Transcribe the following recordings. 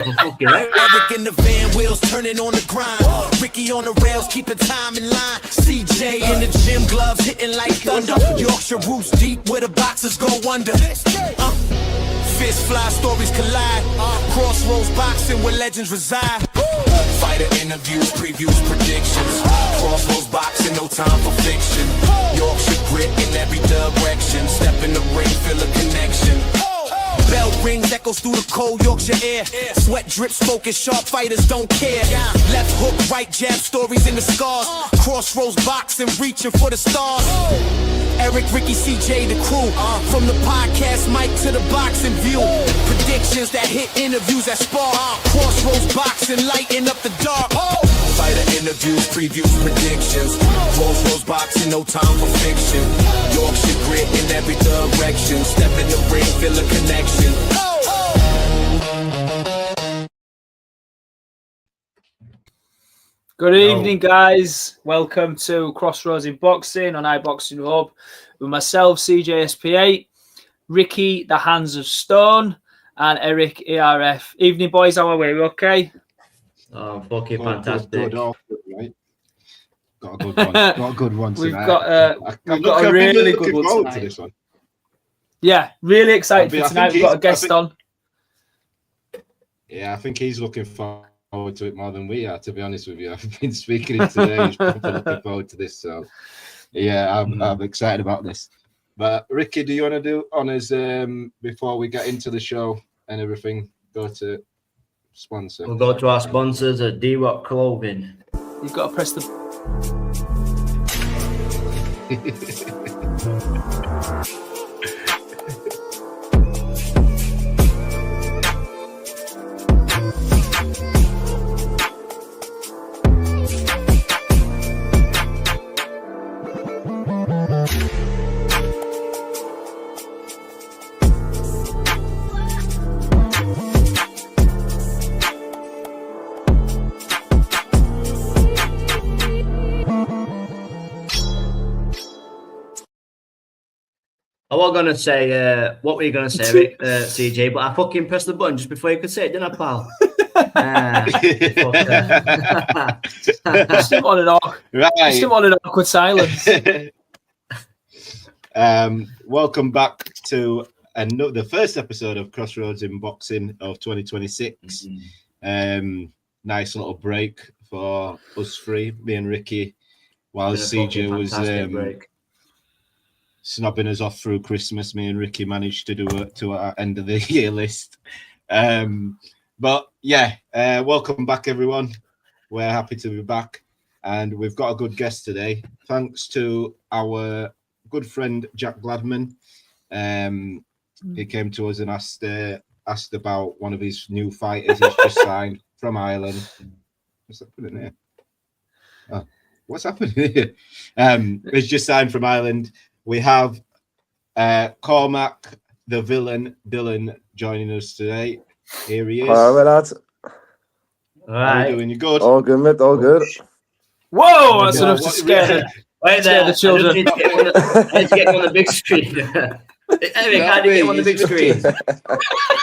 Eric in the van, wheels turning on the grind. Ricky on the rails, keeping time in line. CJ in the gym, gloves hitting like thunder. Yorkshire roots deep where the boxers go under. Fist fly, stories collide. Crossroads boxing where legends reside. Fighter interviews, previews, predictions. Crossroads boxing, no time for fiction. Yorkshire grit in every direction. Step in the ring, feel a connection. Bell rings, echoes through the cold Yorkshire air. Sweat drips, focus, sharp fighters don't care. Left hook, right jab, stories in the scars. Crossroads boxing, reaching for the stars. Eric, Ricky, CJ, the crew. From the podcast mic to the boxing view. Predictions that hit interviews that spark. Crossroads boxing, lighting up the dark. Fighter interviews, previews, predictions. Crossroads boxing, no time for fiction. Yorkshire grit in every direction. Step in the ring, feel a connection. Good evening, guys. Welcome to Crossroads in Boxing on iBoxing Hub with myself, CJSP8, Ricky, the Hands of Stone, and Eric, ERF. Evening, boys. How are we? Okay? Oh, fucking fantastic. Good, right? Got a good one. Got a good one tonight. We've got a really good one tonight. To this one. Yeah, really excited for tonight. We've got a guest on. Yeah, I think he's looking forward to it more than we are, to be honest with you. I've been speaking to him today. He's probably looking forward to this. So, yeah, I'm excited about this. But, Ricky, do you want to do honours before we get into the show and everything? Go to sponsor. We'll go to our sponsors at D-Rock Clothing. You've got to press the... I was going to say, what were you going to say, Rick, CJ? But I fucking pressed the button just before you could say it, didn't I, pal? Just didn't want an awkward silence. Welcome back to the first episode of Crossroads in Boxing of 2026. Nice little break for us three, me and Ricky, while CJ was snobbing us off through Christmas. Me and Ricky managed to do it to our end of the year list. But yeah, welcome back, everyone. We're happy to be back, and we've got a good guest today. Thanks to our good friend Jack Gladman. He came to us and asked about one of his new fighters he's just signed from Ireland. What's happening here? Oh, what's happening here? He's just signed from Ireland. We have Cormac, the villain, Dillon, joining us today. Here he is. All right, lads. All right. How are you doing? You good? All good, mate. All good. Whoa, that's enough to scare the children. Let's get him on the big screen. Eric, how do you get him on the big screen?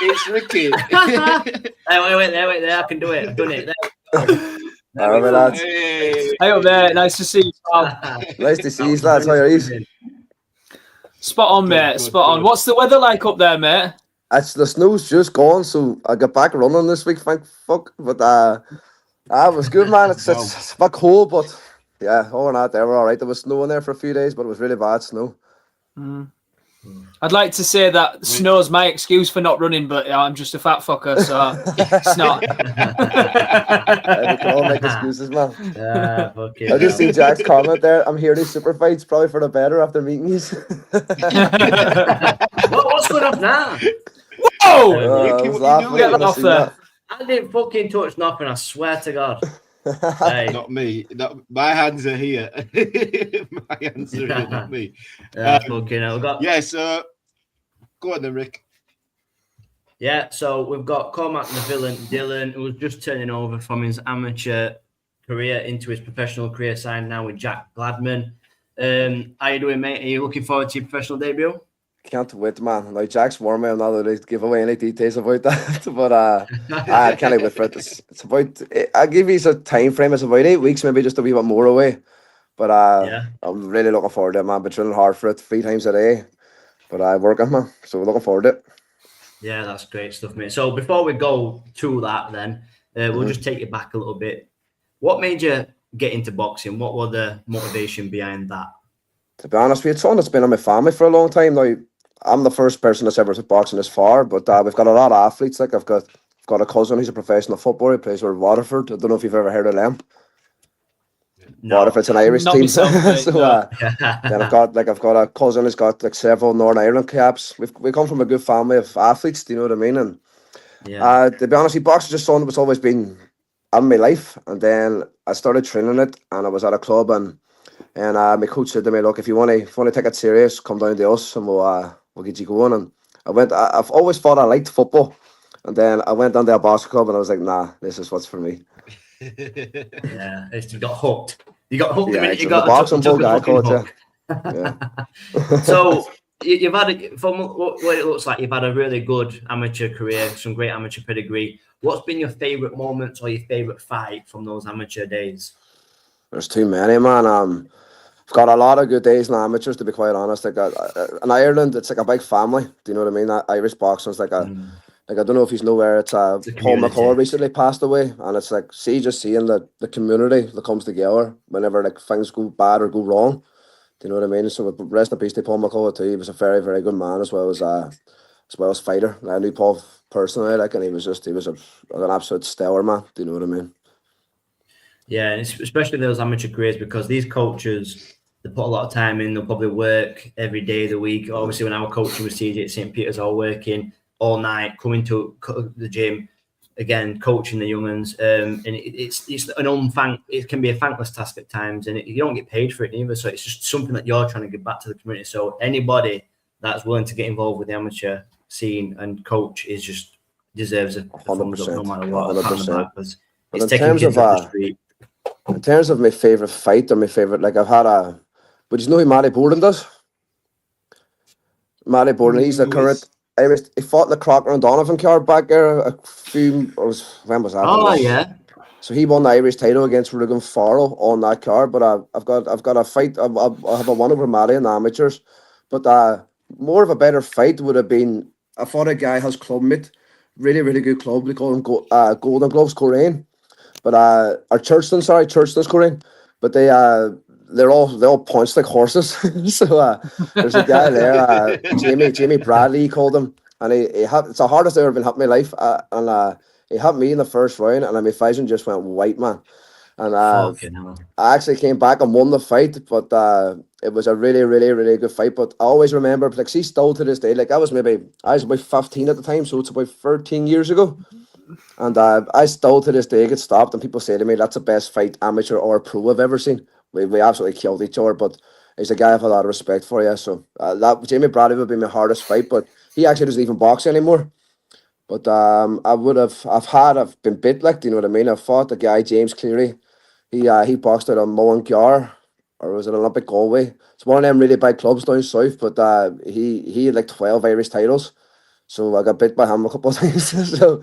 It's Ricky. Wait there. I can do it. I've done it. All right, lads. Hey up there. Nice to see you, pal. Nice to see you, lads. How are you? Spot on, mate. Spot on. What's the weather like up there, mate? The snow's just gone, so I got back running this week, thank fuck. But it was good, man. It's a bit cold, but yeah, over and out there, we're all right. There was snow in there for a few days, but it was really bad snow. I'd like to say that snow's my excuse for not running, but I'm just a fat fucker, so it's not. We can all make excuses, man. I just see Jack's comment there. I'm here to super fights, probably for the better after meeting you. What's going on now? Whoa! Ricky, Get that off there. I didn't fucking touch nothing, I swear to God. Hey. Not me. My hands are here. My hands are here, not me. Yeah, so go on then, Rick. Yeah, so we've got Cormac the villain, Dillon, who was just turning over from his amateur career into his professional career, signed now with Jack Gladman. How you doing, mate? Are you looking forward to your professional debut? Can't wait, man. Like Jack's warned me, I'm not allowed to give away any details about that. But I can't wait for it. It's about. I give you a time frame. It's about 8 weeks, maybe just a wee bit more away. But Yeah. I'm really looking forward to it, man. Been training hard for it 3 times a day. But I work on, man. So looking forward to it. Yeah, that's great stuff, mate. So before we go to that, then we'll just take it back a little bit. What made you get into boxing? What was the motivation behind that? To be honest with you, it's something that's been in my family for a long time now. I'm the first person that's ever took boxing this far, but we've got a lot of athletes. Like I've got a cousin who's a professional footballer. He plays for Waterford. I don't know if you've ever heard of them. No. Waterford's an Irish Not team. myself, mate, So no. then I've got a cousin who's got like several Northern Ireland caps. We come from a good family of athletes. Do you know what I mean? And Yeah. to be honest, with you, boxing just something that's always been in my life. And then I started training it, and I was at a club, and my coach said to me, "Look, if you want to take it serious, come down to us, and we'll get you going." And I went. I've always thought I liked football, and then I went down to a boxing club, and I was like, "Nah, this is what's for me." Yeah, you got hooked. You got hooked the Yeah, minute it's you a got boxing took bug, a I fucking call it, hook. Yeah. So you've had, from what it looks like, you've had a really good amateur career, some great amateur pedigree. What's been your favourite moments or your favourite fight from those amateur days? There's too many, man. I've got a lot of good days in amateurs, to be quite honest. Like in Ireland, it's like a big family. Do you know what I mean? Irish boxing's like I don't know if he's nowhere. It's Paul community. McCall recently passed away, and it's like just seeing the community that comes together whenever like things go bad or go wrong. Do you know what I mean? So rest in peace to Paul McCall too. He was a very, very good man as well as fighter. I knew Paul personally, like, and he was an absolute stellar man. Do you know what I mean? Yeah, and especially those amateur careers, because these coaches, they put a lot of time in. They'll probably work every day of the week. Obviously, when I was coaching with CJ at St. Peter's, all working all night, coming to the gym, again, coaching the young'uns. And it's it can be a thankless task at times, and you don't get paid for it either. So it's just something that you're trying to give back to the community. So anybody that's willing to get involved with the amateur scene and coach deserves a thumbs up no matter what. 100%. It's taking kids off the street. In terms of my favourite fight or my favourite, like I've had but you know who Matty Borden does? Matty Borden, he's the current Irish. He fought the Crocker and Donovan card back there when was that? Oh, yeah. So he won the Irish title against Rugen Farrell on that card. But I've got a fight. I have a one over Matty in the amateurs. But more of a better fight would have been, I fought a guy whose clubmate, really, really good club. They call him Golden Gloves Corain. But Churchton's Corain. But they're all punched like horses. So there's a guy there, Jamie Bradley, he called him, and it's the hardest I've ever been hit in my life. And he hit me in the first round, and my vision just went white, man. And I actually came back and won the fight, but it was a really, really, really good fight. But I always remember, like, see, still to this day, like I was about 15 at the time, so it's about 13 years ago. And I still to this day get stopped, and people say to me, "That's the best fight, amateur or pro, I've ever seen." We absolutely killed each other, but he's a guy I have a lot of respect for, yeah. So that Jamie Bradley would be my hardest fight, but he actually doesn't even box anymore. But I've been bit, like, do you know what I mean? I fought the guy James Cleary. He boxed out of Mullingar, or was it Olympic Galway? It's one of them really big clubs down south, but he had like 12 Irish titles. So I got bit by him a couple of times. So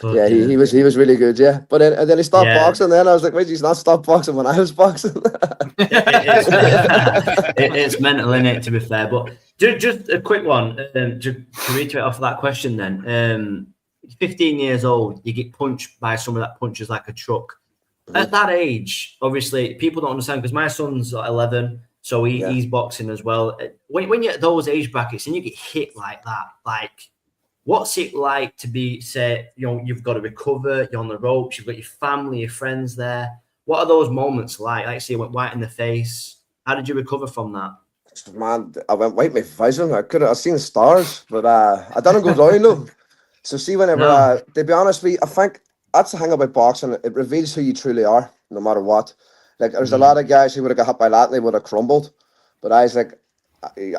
yeah, he was really good, yeah. But then he stopped boxing. Then I was like, wait, he's not stopped boxing when I was boxing. It's mental, isn't it? To be fair, but just a quick one to reiterate off of that question. Then, 15 years old, you get punched by someone that punches like a truck. At that age, obviously, people don't understand, because my son's 11, so he's boxing as well. When you're at those age brackets and you get hit like that, like, what's it like to be, say, you've got to recover, you're on the ropes, you've got your family, your friends there. What are those moments like? Like, say, you went white in the face. How did you recover from that? Man, I went white my vision. I've seen the stars, but I didn't go down though. So see, whenever to be honest with you, I think that's the thing about boxing. It reveals who you truly are, no matter what. Like, there's a lot of guys who would have got hit by that and they would have crumbled. But I was like,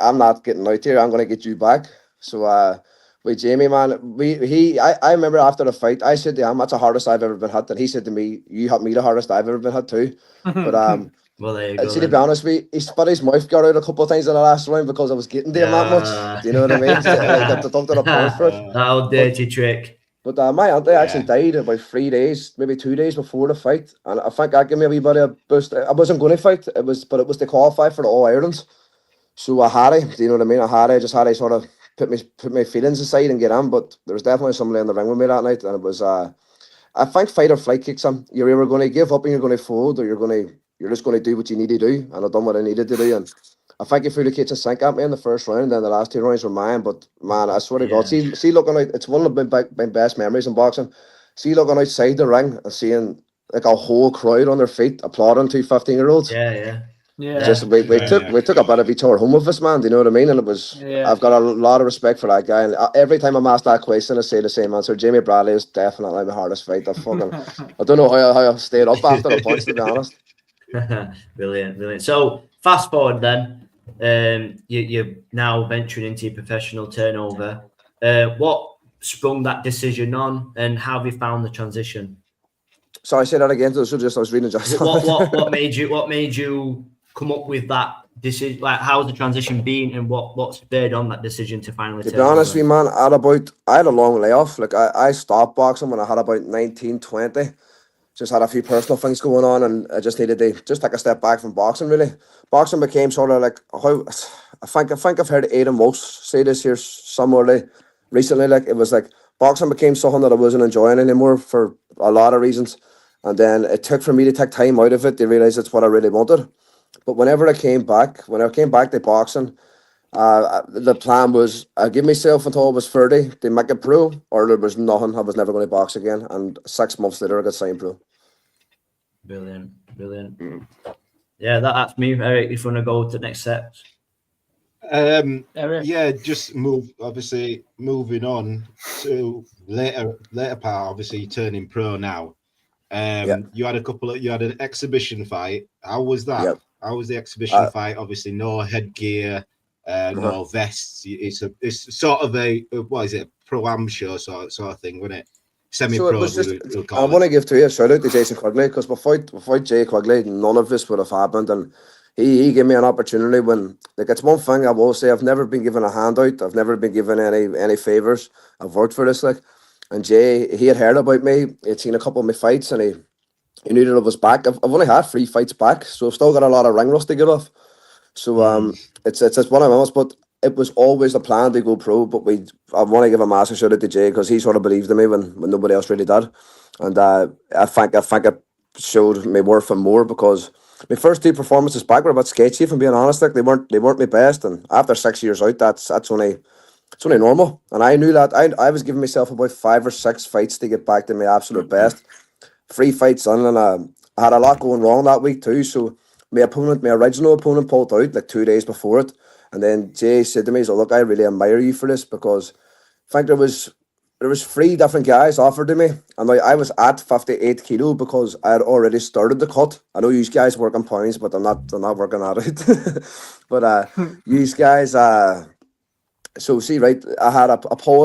I'm not getting out here. I'm going to get you back. So with Jamie, man, I remember after the fight, I said to him, "That's the hardest I've ever been hit." And he said to me, "You hit me the hardest I've ever been hit too." But Well, there you go. See, to be honest with you, he spit his mouth got out a couple of times in the last round because I was getting to him that much. Do you know what I mean? So I got deducted a point for it. That old dirty trick. But my auntie actually died about 3 days, maybe 2 days before the fight, and I think that gave me a wee bit of a boost. I wasn't going to fight, it was to qualify for the All Irelands, so I had to. Do you know what I mean? I just had to sort of put my feelings aside and get on. But there was definitely somebody in the ring with me that night, and it was I think fight or flight kicks him. You're either going to give up and you're going to fold, or you're just going to do what you need to do. And I've done what I needed to do, and I think he threw the kitchen sink at me in the first round, and then the last 2 rounds were mine. But man, I swear to God, see looking out, it's one of my best memories in boxing. See looking outside the ring and seeing like a whole crowd on their feet applauding 2 15-year-olds. Yeah. Just we took a bit of each other home with us, man. Do you know what I mean? And it was I've got a lot of respect for that guy. And every time I'm asked that question, I say the same answer. Jamie Bradley is definitely my hardest fight. I don't know how I stayed up after the punch, to be honest. Brilliant. So fast forward then, you're now venturing into your professional turnover. What sprung that decision on, and how have you found the transition? Sorry, say that again. I was reading just what made you come up with that decision? Like, how's the transition been, and what's spurred on that decision to finally? To be honest with you, man, I had a long layoff. Like I stopped boxing when I had about 19, 20. Just had a few personal things going on, and I just needed to just take a step back from boxing. Really, boxing became sort of like how I think I've heard Aodhan Byrne say this here somewhere recently. Like it was like boxing became something that I wasn't enjoying anymore for a lot of reasons, and then it took for me to take time out of it to realize it's what I really wanted. But when I came back to boxing, the plan was I give myself until I was 30 to make it pro, or there was nothing. I was never going to box again. And 6 months later, I got signed pro. Brilliant. Yeah, that's me, Eric. If you want to go to the next steps. Eric? Yeah, just moving on to later part. Obviously, turning pro now. You had an exhibition fight. How was that? Yep. How was the exhibition fight? Obviously, no headgear, no vests. It's sort of a pro-am show sort of thing, wasn't it? Semi-pro. I want to give a shout out to Jason Quigley, because without Jay Quigley, none of this would have happened. And he gave me an opportunity when, like, it's one thing I will say, I've never been given a handout. I've never been given any favors. I've worked for this, like. And Jay, he had heard about me. He had seen a couple of my fights, and he knew that I was back. I've only had 3 fights back, so I've still got a lot of ring rust to get off. So it's one of those, but it was always the plan to go pro. But I want to give a massive shout out to Jay, because he sort of believed in me when nobody else really did. And I think it showed me worth and more, because my first 2 performances back were a bit sketchy, if I'm being honest. Like, they weren't my best, and after 6 years out, that's only normal. And I knew that. I was giving myself about 5 or 6 fights to get back to my absolute best. 3 fights on, and I had a lot going wrong that week too. So my original opponent pulled out like 2 days before it. And then Jay said to me, so look, I really admire you for this, because I think there was 3 different guys offered to me, and I was at 58 kilo because I had already started the cut. I know you guys work on pounds, but I'm not working at it. But you guys, so see, right, I had a pull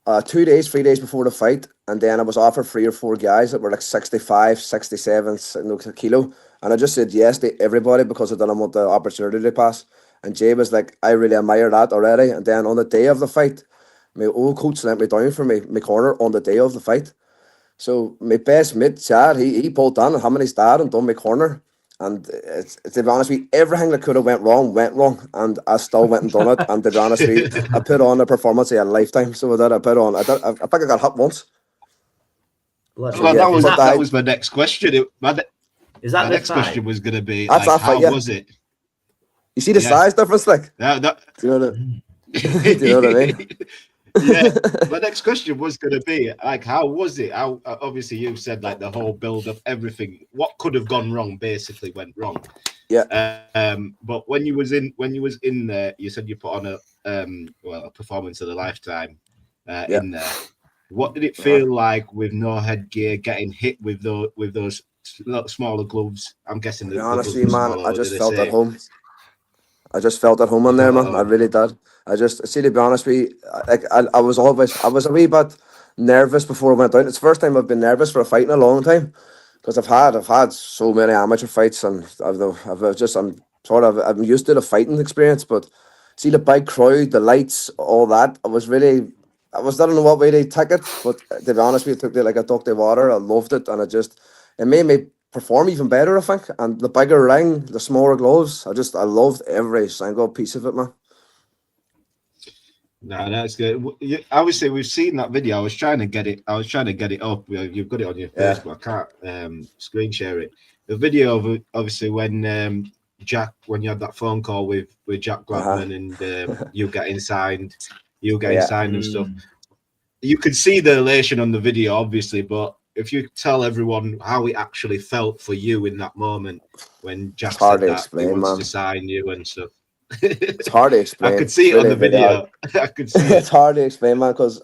out 3 days before the fight, and then I was offered 3 or 4 guys that were like 65, 67 kilo, and I just said yes to everybody because I didn't want the opportunity to pass. And Jay was like, I really admire that already. And then on the day of the fight, my old coach sent me down for my corner on the day of the fight. So my best mate, Chad, he pulled down on him and his dad and done my corner. And it's to be honest with you, everything that could have went wrong, and I still went and done it. And to be honest with you, I put on a performance of a lifetime. So I think I got hit once. That was my next question. My next question was going to be, how was it? You see the size difference, like? Do you know what I mean? Yeah, my next question was going to be, like, how was it? How, obviously, you said like the whole build of everything. What could have gone wrong basically went wrong. Yeah. But when you was in there, you said you put on a performance of a lifetime in there. What did it feel like with no headgear, getting hit with those smaller gloves? I'm guessing. Honestly, man, I just felt at home. I just felt at home in there, man. I really did. To be honest with you, I was a wee bit nervous before I went out. It's the first time I've been nervous for a fight in a long time. because I've had so many amateur fights, and I'm used to the fighting experience. But see the big crowd, the lights, all that. I don't know what way they took it, but to be honest with you, it took me like a duck to water. I loved it, and it made me perform even better, I think. And the bigger ring, the smaller gloves, I loved every single piece of it, man. No, that's good. Obviously, we've seen that video. I was trying to get it up. You've got it on your Facebook. I can't screen share it. The video of obviously when Jack, when you had that phone call with Jack Gladman and you getting signed and stuff. You could see the elation on the video, obviously, but if you tell everyone how it actually felt for you in that moment when Jack said that he wants to sign you and stuff. It's hard to explain. I could see it on the video. I could see it. It's hard to explain, man, because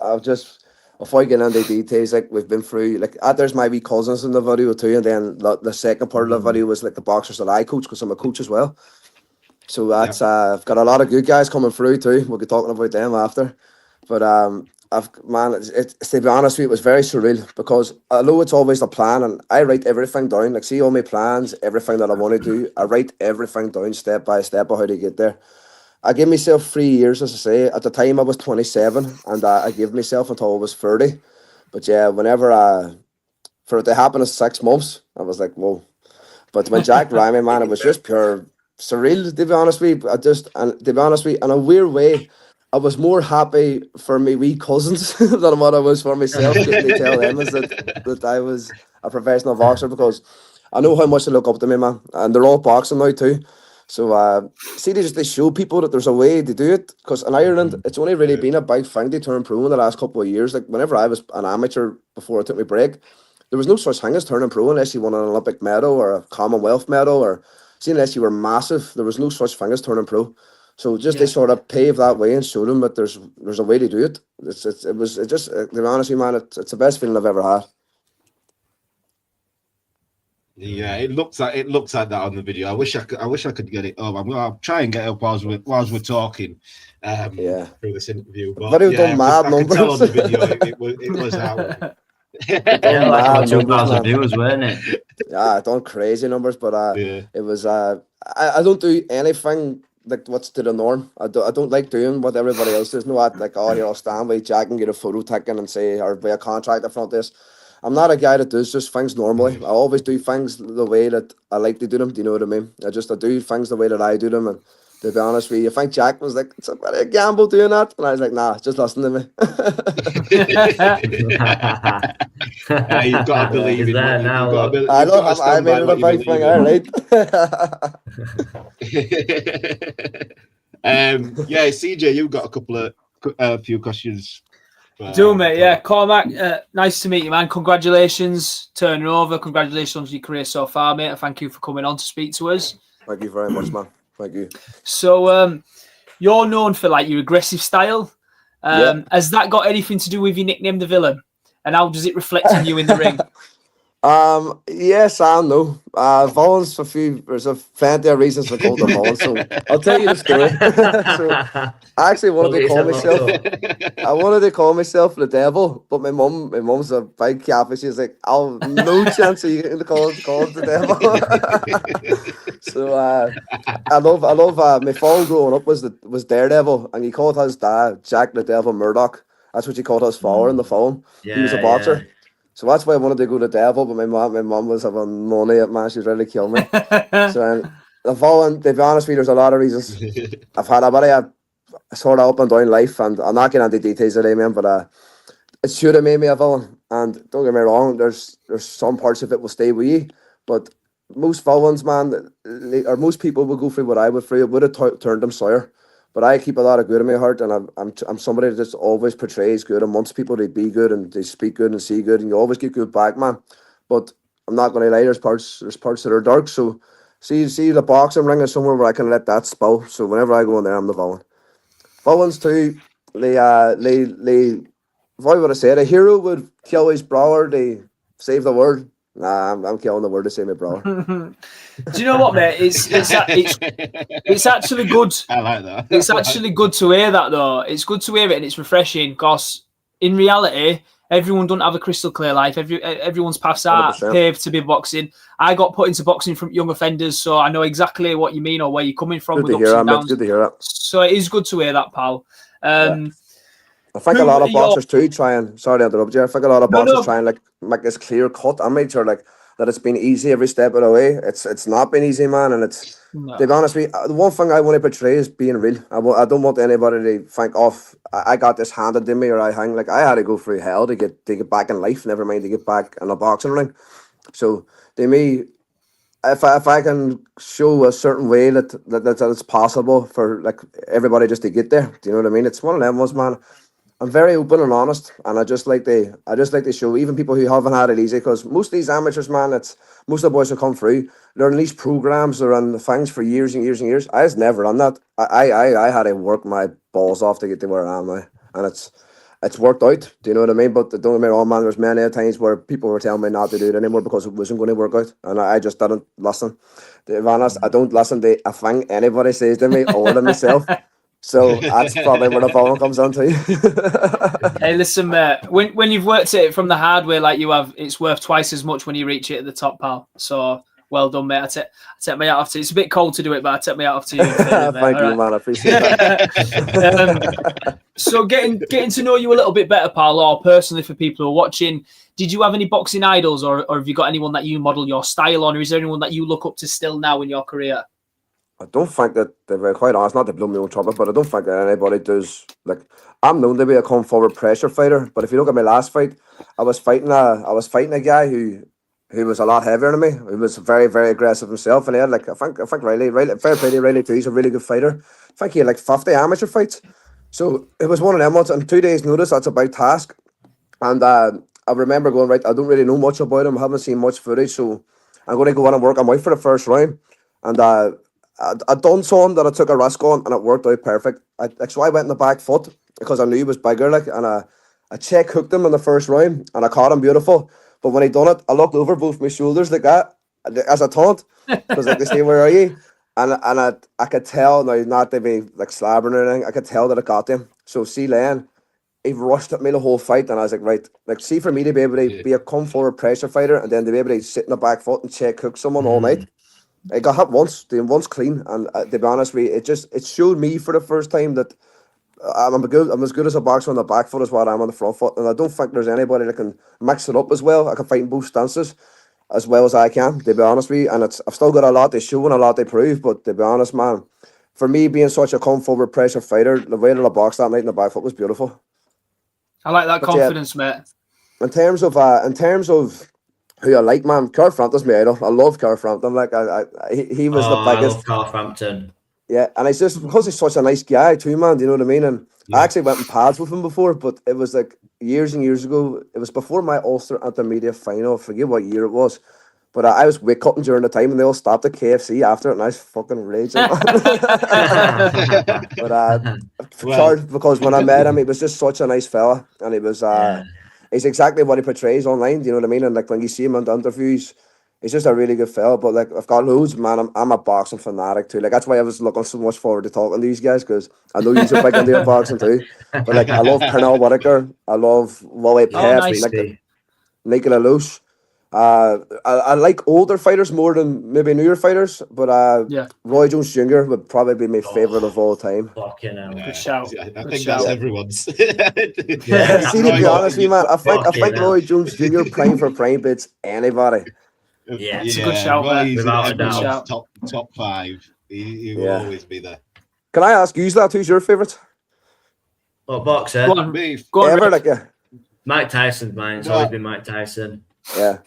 before I get into details, like we've been through, like there's my wee cousins in the video too, and then the second part of the video was like the boxers that I coach, because I'm a coach as well. So that's I've got a lot of good guys coming through too. We'll be talking about them after, but to be honest with you, it was very surreal, because although it's always the plan, and I write everything down, like see all my plans, everything that I want to do, I write everything down step by step of how to get there. I gave myself 3 years, as I say. At the time I was 27, and I gave myself until I was 30. But yeah, whenever for it to happen in 6 months, I was like, whoa. But when Jack rang me, man, it was just pure surreal, to be honest with you. In a weird way, I was more happy for me wee cousins than what I was for myself, getting to tell them that I was a professional boxer, because I know how much they look up to me, man. And they're all boxing now too. So see, they show people that there's a way to do it, because in Ireland, it's only really been a big thing to turn pro in the last couple of years. Like whenever I was an amateur before I took my break, there was no such thing as turning pro unless you won an Olympic medal or a Commonwealth medal, or see, unless you were massive, there was no such thing as turning pro. So they sort of paved that way and showed them that there's a way to do it. To be honest with you, man, it's the best feeling I've ever had. Yeah, it looks like that on the video. I wish I could get it up. I'll try and get it up whilst we're talking. Through this interview. But video done mad numbers. I could tell on the video it was out. Yeah, like 2,000 viewers, weren't it? Yeah, I done crazy numbers, but it was I don't do anything like what's to the norm. I don't like doing what everybody else does. No, I'll stand by Jack and get a photo taken and say, or by a contract in front of this. I'm not a guy that does just things normally. I always do things the way that I like to do them. Do you know what I mean? I do things the way that I do them. And to be honest with you, I think Jack was like, it's a bit of a gamble doing that. And I was like, nah, just listen to me. You've got to believe in that now. I made it a big thing, all right. CJ, you've got a few questions. Do mate, yeah. Cormac, nice to meet you, man. Congratulations turning over. Congratulations on your career so far, mate. Thank you for coming on to speak to us. Thank you very much, man. Thank you. So, you're known for like your aggressive style. Has that got anything to do with your nickname, the Villain? And how does it reflect on you in the ring? Yes and no. Villains there's plenty of reasons for called the Villain. So I'll tell you the story. So I actually wanted to call myself the Devil, but my mum's a big Catholic. She's like, no chance of you getting called the Devil. So I love my father growing up was Daredevil, and he called his dad Jack the Devil Murdoch. That's what he called his father in the film. He was a boxer. Yeah. So that's why I wanted to go to Devil, but my mum was having money at man. She was ready to kill me. So the Villain, to be honest with you, there's a lot of reasons. I've had a very sort of up and down life, and I'm not getting into details today, man, but it should have made me a villain. And don't get me wrong, there's some parts of it will stay with you, but most villains, man, or most people will go through what I went through. It would have turned them sour. But I keep a lot of good in my heart, and I'm somebody that just always portrays good and wants people to be good and they speak good and see good, and you always get good back, man. But I'm not going to lie, there's parts that are dark. So see the boxing ring is somewhere where I can let that spill. So whenever I go in there, I'm the villain. Villains too, what would I say? A hero would kill his brother to save the world. Nah, I'm killing the word to save my brother. Do you know what, mate? It's actually good. I like that. It's actually good to hear that, though. It's good to hear it, and it's refreshing, because in reality, everyone doesn't have a crystal clear life. Everyone's paths are 100%. paved to be boxing. I got put into boxing from young offenders, so I know exactly what you mean or where you're coming from Good with to ups hear and that, mate. downs. Good to hear that. So it is good to hear that, pal. I think a lot of boxers too try and, sorry to interrupt you, I think a lot of boxers try and like make this clear cut. I made sure like that it's been easy every step of the way. It's not been easy, man, and it's to be honest with you, the one thing I want to portray is being real. I don't want anybody to think, oh, I got this handed to me or I hang. Like I had to go through hell to get back in life, never mind to get back in a boxing ring. So to me, if I can show a certain way that it's possible for like everybody just to get there, do you know what I mean? It's one of them ones, man. I'm very open and honest, and I just like to show even people who haven't had it easy, because most of these amateurs, man, most of the boys who come through, they're in these programs, they're on things for years and years and years. I was never on that. I had to work my balls off to get to where I am now, and it's worked out. Do you know what I mean? But don't get me wrong, man. There's many times where people were telling me not to do it anymore because it wasn't going to work out, and I just didn't listen. To be honest, I don't listen to a thing anybody says to me or to myself. So that's probably where the problem comes down to. Hey, listen, mate. When you've worked it from the hard way like you have, it's worth twice as much when you reach it at the top, pal. So well done, mate. I take my hat off to you. It's a bit cold to do it, but I take my hat off to you. Thank you, man. I appreciate that. So getting to know you a little bit better, pal, or personally for people who are watching, did you have any boxing idols, or have you got anyone that you model your style on, or is there anyone that you look up to still now in your career? I don't think that, to be quite honest, not to blow my own trumpet, but I don't think that anybody does. Like, I'm known to be a come forward pressure fighter, but if you look at my last fight, I was fighting a guy who was a lot heavier than me. He was very, very aggressive himself, and he had like I think Riley, fair play to Riley too. He's a really good fighter. I think he had like 50 amateur fights, so it was one of them ones. And 2 days' notice, that's a big task. And I remember going, right, I don't really know much about him. I haven't seen much footage, so I'm going to go in and work him out for the first round. And I done something that I took a risk on, and it worked out perfect. So I went in the back foot because I knew he was bigger, like, and I check hooked him in the first round, and I caught him beautiful. But when he done it, I looked over both my shoulders like that as a taunt, because like they say, "Where are you?" And I could tell, now not to be like slabbering or anything, I could tell that I got him. So see, Len, he rushed at me the whole fight, and I was like, right, like, see, for me to be able to be a come forward pressure fighter, and then to be able to sit in the back foot and check hook someone all night. I got hit once, doing once clean, and to be honest with you, it showed me for the first time that I'm as good as a boxer on the back foot as what I'm on the front foot, and I don't think there's anybody that can mix it up as well. I can fight in both stances as well as I can, to be honest with you, and I've still got a lot to show and a lot to prove, but to be honest, man, for me being such a come forward pressure fighter, the way that I boxed that night in the back foot was beautiful. I like that confidence, mate. In terms of who I like, man, Carl Frampton's my idol. I love Carl Frampton. Like he was the biggest. I love Carl Frampton. Yeah, and it's just because he's such a nice guy too, man. Do you know what I mean? And I actually went in pads with him before, but it was like years and years ago. It was before my Ulster Intermediate final. I forget what year it was. But I was weight cutting during the time, and they all stopped at KFC after it, and I was fucking raging. But because when I met him, he was just such a nice fella, and he was he's exactly what he portrays online. Do you know what I mean? And like when you see him in the interviews, he's just a really good fella. But like I've got loads, man. I'm a boxing fanatic too. Like that's why I was looking so much forward to talking to these guys, because I know you're big into boxing too. But like I love Pernell Whitaker, I love Wally Pep, Nicola Luce. I like older fighters more than maybe newer fighters, but Roy Jones Jr. would probably be my favourite of all time. Fucking hell. Good shout. I think that's everyone's. See, to be honest with you, man, I think Roy Jones Jr. prime for prime beats anybody. Yeah, it's a good shout, Well, without a doubt. Top five. He will always be there. Can I ask you that? Who's your favourite? Oh, boxer. Go on, ever, Rick. like, Mike Tyson's mine. It's always been Mike Tyson. Yeah.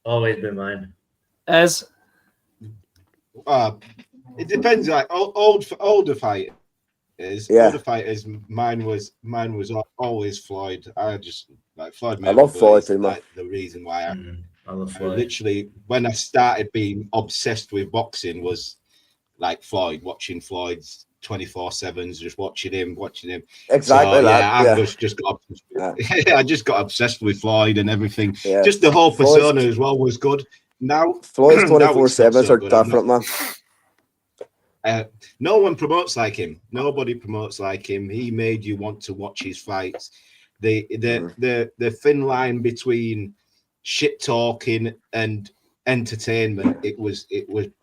Always been mine. As it depends. Like older fighters. Older fighters. Mine was always Floyd. I just like Floyd. I love Floyd too, man. Like the reason why I love Floyd. Literally, when I started being obsessed with boxing was like Floyd, watching Floyd's 24/7s, just watching him. Exactly. So, I just got obsessed with Floyd and everything. Yeah. Just the whole persona as well was good. Now Floyd's 24/7s are different, man. No one promotes like him. Nobody promotes like him. He made you want to watch his fights. the thin line between shit talking and entertainment, it was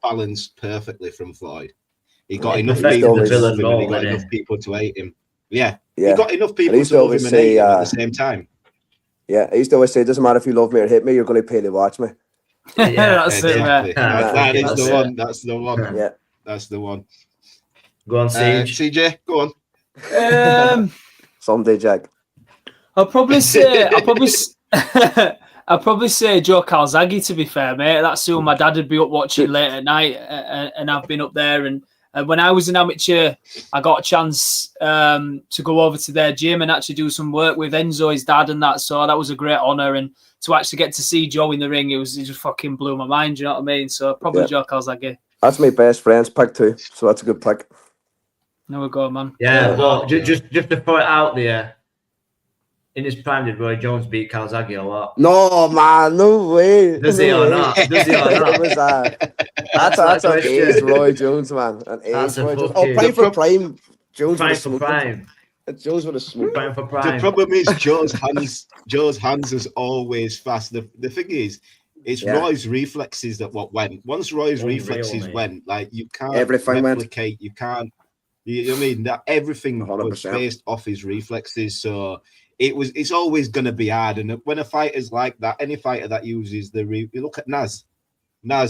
balanced perfectly from Floyd. He got enough people to love him, and he got enough people to hate him. Yeah, he got enough people to love him and hate him at the same time. Yeah, I used to always say, it doesn't matter if you love me or hate me, you're going to pay to watch me. That's exactly. it, That is the one. That's the one. Yeah, that's the one. Go on, CJ, go on. Someday, Jack. I'll probably say Joe Calzaghe, to be fair, mate. That's who my dad would be up watching late at night, and I've been up there. And when I was an amateur, I got a chance to go over to their gym and actually do some work with Enzo, his dad, and that. So that was a great honour. And to actually get to see Joe in the ring, it just fucking blew my mind. You know what I mean? So probably Joe Calzaghe. That's my best friend's pick too. So that's a good pick. There we go, man. Yeah, well, just to throw it out there. In his prime, did Roy Jones beat Calzaghe or what? No, man, no way. Does he or not? Does he or not? That's an ace Roy Jones, man. An ace Roy Jones. Oh, prime for prime. Jones prime for prime. Jones would have smoked. Prime for prime. The problem is Joe's hands is always fast. The thing is, it's Roy's reflexes that went. Once Roy's reflexes went, like you can't replicate. You can't. You know what I mean? That everything 100%. Was based off his reflexes. So it's always going to be hard. And when a fighter's like that, any fighter that uses you look at Naz,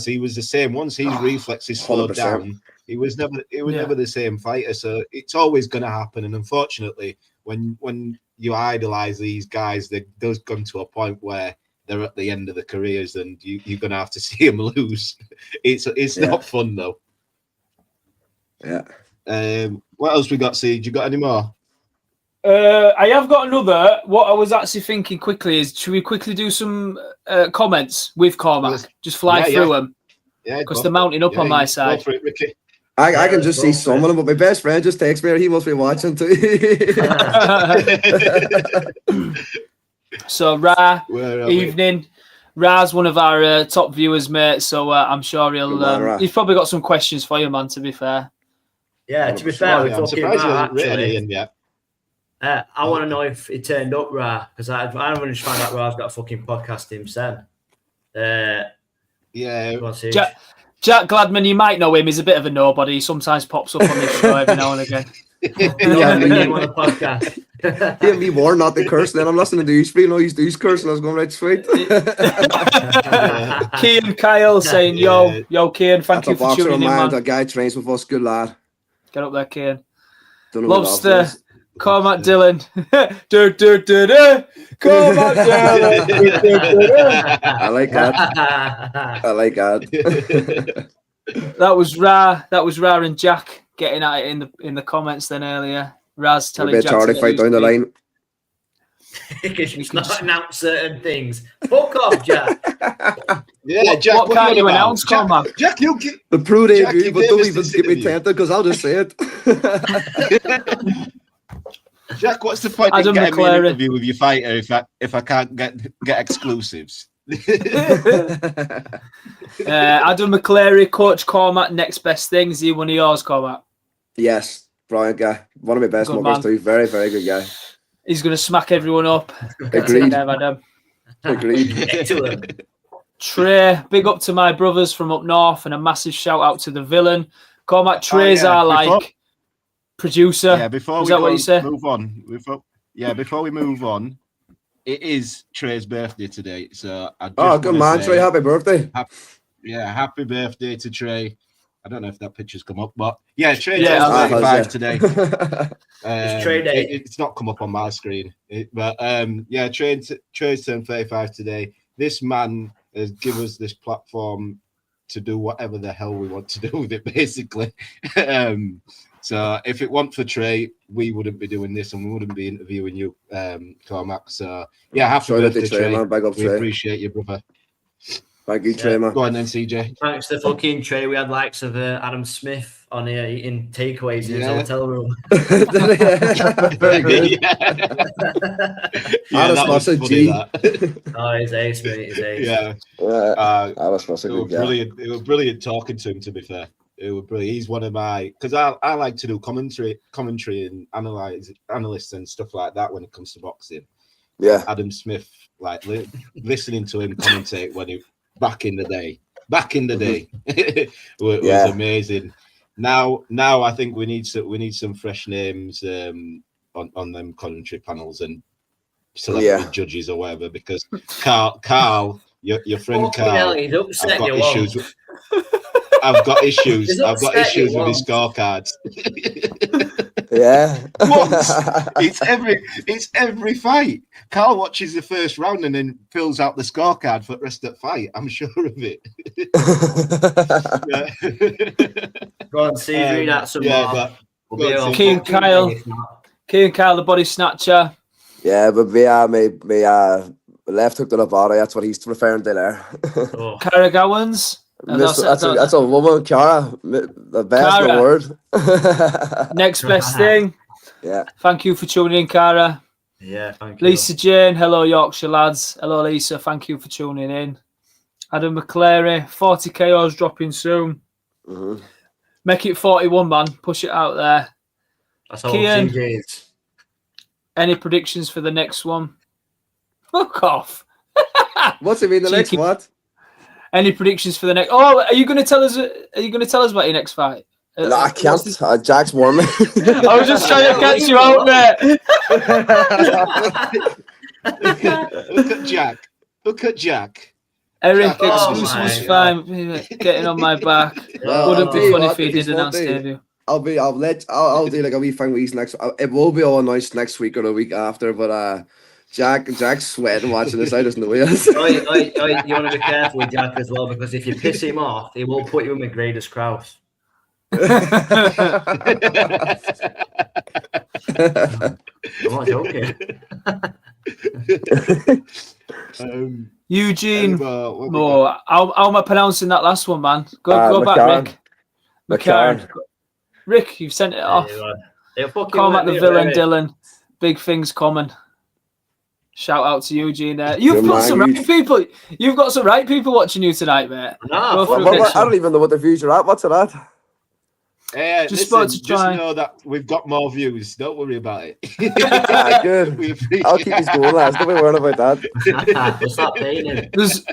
he was the same. Once his reflexes slowed 100%. down, he was never the same fighter. So it's always going to happen. And unfortunately, when you idolize these guys, they does come to a point where they're at the end of their careers, and you're going to have to see them lose. It's not fun though. Yeah. What else we got, Siege? You got any more? I have got another. What I was actually thinking quickly is, should we quickly do some comments with Cormac? Just fly through them. Yeah, because they're mounting up on my side. Go for it, Ricky. I can just see some of them, but my best friend just texts me. He must be watching too. So Ra, evening. Ra's one of our top viewers, mate. So I'm sure he's probably got some questions for you, man. To be fair. Yeah, to be fair, I'm surprised he hasn't written it in yet. I want to know if he turned up, Ra, because I only just found out Ra's got a fucking podcast himself. Jack Gladman, you might know him. He's a bit of a nobody. He sometimes pops up on this show every now and again. On a podcast. He'll be warned not to curse. Then I'm listening to you speak. No, he's cursing. I was going right straight. Kian Kyle saying, yo, Kian, thank you for tuning in, man. That guy trains with us. Good lad. Get up there, Kian. Lobster, Cormac Dillon. Cormac Dillon. I like that. That was Ra and Jack getting at it in the comments then earlier. Raz telling Jack to fight down the line. It's not announce certain things. Fuck off, Jack. Yeah, Jack. What can't you announce, Cormac? Jack, you get the pro debut, but don't even get me tempted because I'll just say it. Jack, what's the point of getting me an interview with your fighter if I can't get exclusives? Adam McClary, Coach Cormac, next best thing. Is he one of yours, Cormac? Yes, brilliant guy. One of my best muggers too. Very, very good guy. He's going to smack everyone up. Agreed. Agreed. Trey, big up to my brothers from up north, and a massive shout out to the villain. Cormac, Trey's our producer. Yeah, before is that what you say? Move on. Before we move on, it is Trey's birthday today, so good man, Trey! Happy birthday! Happy birthday to Trey. I don't know if that picture's come up, but yeah, Trey turns 35 today. It's Trey Day. It's not come up on my screen, Trey's turned 35 today. This man has given us this platform to do whatever the hell we want to do with it, basically. So if it weren't for Trey, we wouldn't be doing this and we wouldn't be interviewing you, Cormac. So yeah, happy birthday, Trey. Man. Big up, we appreciate you, brother. Thank you, Trey, man. Go on then, CJ. Thanks to fucking Trey. We had likes of Adam Smith on here eating takeaways in his hotel room. Very good. Adam Smith's a G. Oh, he's ace, mate. He's ace. Yeah. Adam Smith's a good guy. It was brilliant talking to him, to be fair. who were brilliant. He's one of my, because I like to do commentary and analysts and stuff like that when it comes to boxing. Yeah. Adam Smith, like listening to him commentate when he back in the day was amazing. Now I think we need some fresh names on them commentary panels and celebrity judges or whatever, because Carl, your friend Carl, I've got issues with his scorecards. Yeah. It's every fight. Carl watches the first round and then fills out the scorecard for the rest of the fight. I'm sure of it. Go on, see, read out some more. Keen Kyle, the body snatcher. Yeah, but me left hook to the body. That's what he's referring to there. Cara Gowans. That's a woman, Cara. The best in the word. Next best thing. Yeah. Thank you for tuning in, Cara. Yeah, thank you. Lisa Jane, hello Yorkshire lads. Hello Lisa, thank you for tuning in. Adam McClary, 40 KOs dropping soon. Mm-hmm. Make it 41, man. Push it out there. That's all. Kian, any predictions for the next one? Fuck off. What's it mean? The next what? Any predictions for the next? Oh, are you going to tell us? Are you going to tell us about your next fight? No, I can't. Jack's warm me. I was just trying to catch you out, mate. Look at Jack. Eric, excuse was fine. Getting on my back. Wouldn't be funny if he did announce debut. I'll do like a wee thing with these next. It will be all announced next week or the week after, but Jack's sweating watching this. I just know he is. You want to be careful with Jack as well, because if you piss him off, he will put you in the greatest Kraus. I'm not joking. Eugene, how am I pronouncing that last one, man? Go back, Rick. McCarn. Rick, you've sent it off. Cormac the Villain, Dillon. Big things coming. Shout out to Eugene there. You've got some right people. You've got some right people watching you tonight, mate. I don't even know what the views are at. What's it at? Just know that we've got more views. Don't worry about it. Good. I'll keep these going, lads. Don't be worried about that.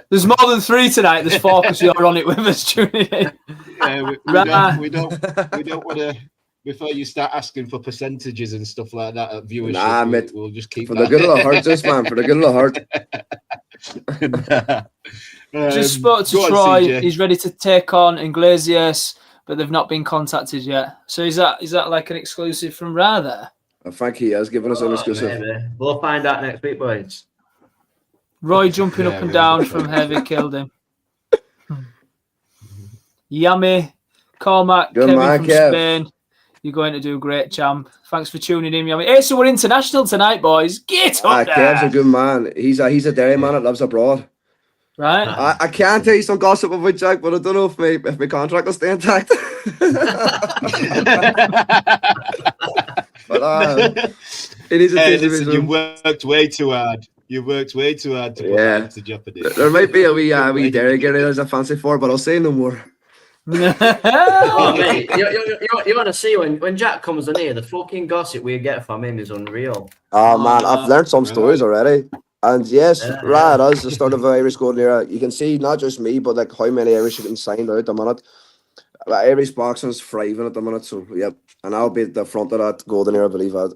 There's more than 3 tonight. There's 4 because you're on it with us tuning in. We don't want to. Before you start asking for percentages and stuff like that at viewership, we'll just keep for the good of the heart, just man. For the good of the heart. Just spoke to Troy. He's ready to take on Iglesias, but they've not been contacted yet. So is that like an exclusive from Ra there? I think he has given us an exclusive. Maybe. We'll find out next week, boys. Roy jumping up and down from heavy killed him. Yummy. Cormac, Kevin from Spain. You're going to do great, champ. Thanks for tuning in, Yummy. Hey, so we're international tonight, boys. Get up there. Kev's a good man. He's a dairy man that lives abroad. Right. I can tell you some gossip about Jack, but I don't know if my contract will stay intact. But it is a listen, you worked way too hard. You worked way too hard to put that into jeopardy. There might be a wee dairy girl there's a fancy for, but I'll say no more. Oh, mate, you want to see when Jack comes in here, the fucking gossip we get from him is unreal. Oh man, I've learned some stories already. And yes, Rad is the start of the Irish Golden Era. You can see not just me, but like how many Irish have been signed out at the minute. Irish boxing is thriving at the minute, so yep. And I'll be at the front of that Golden Era, I believe that.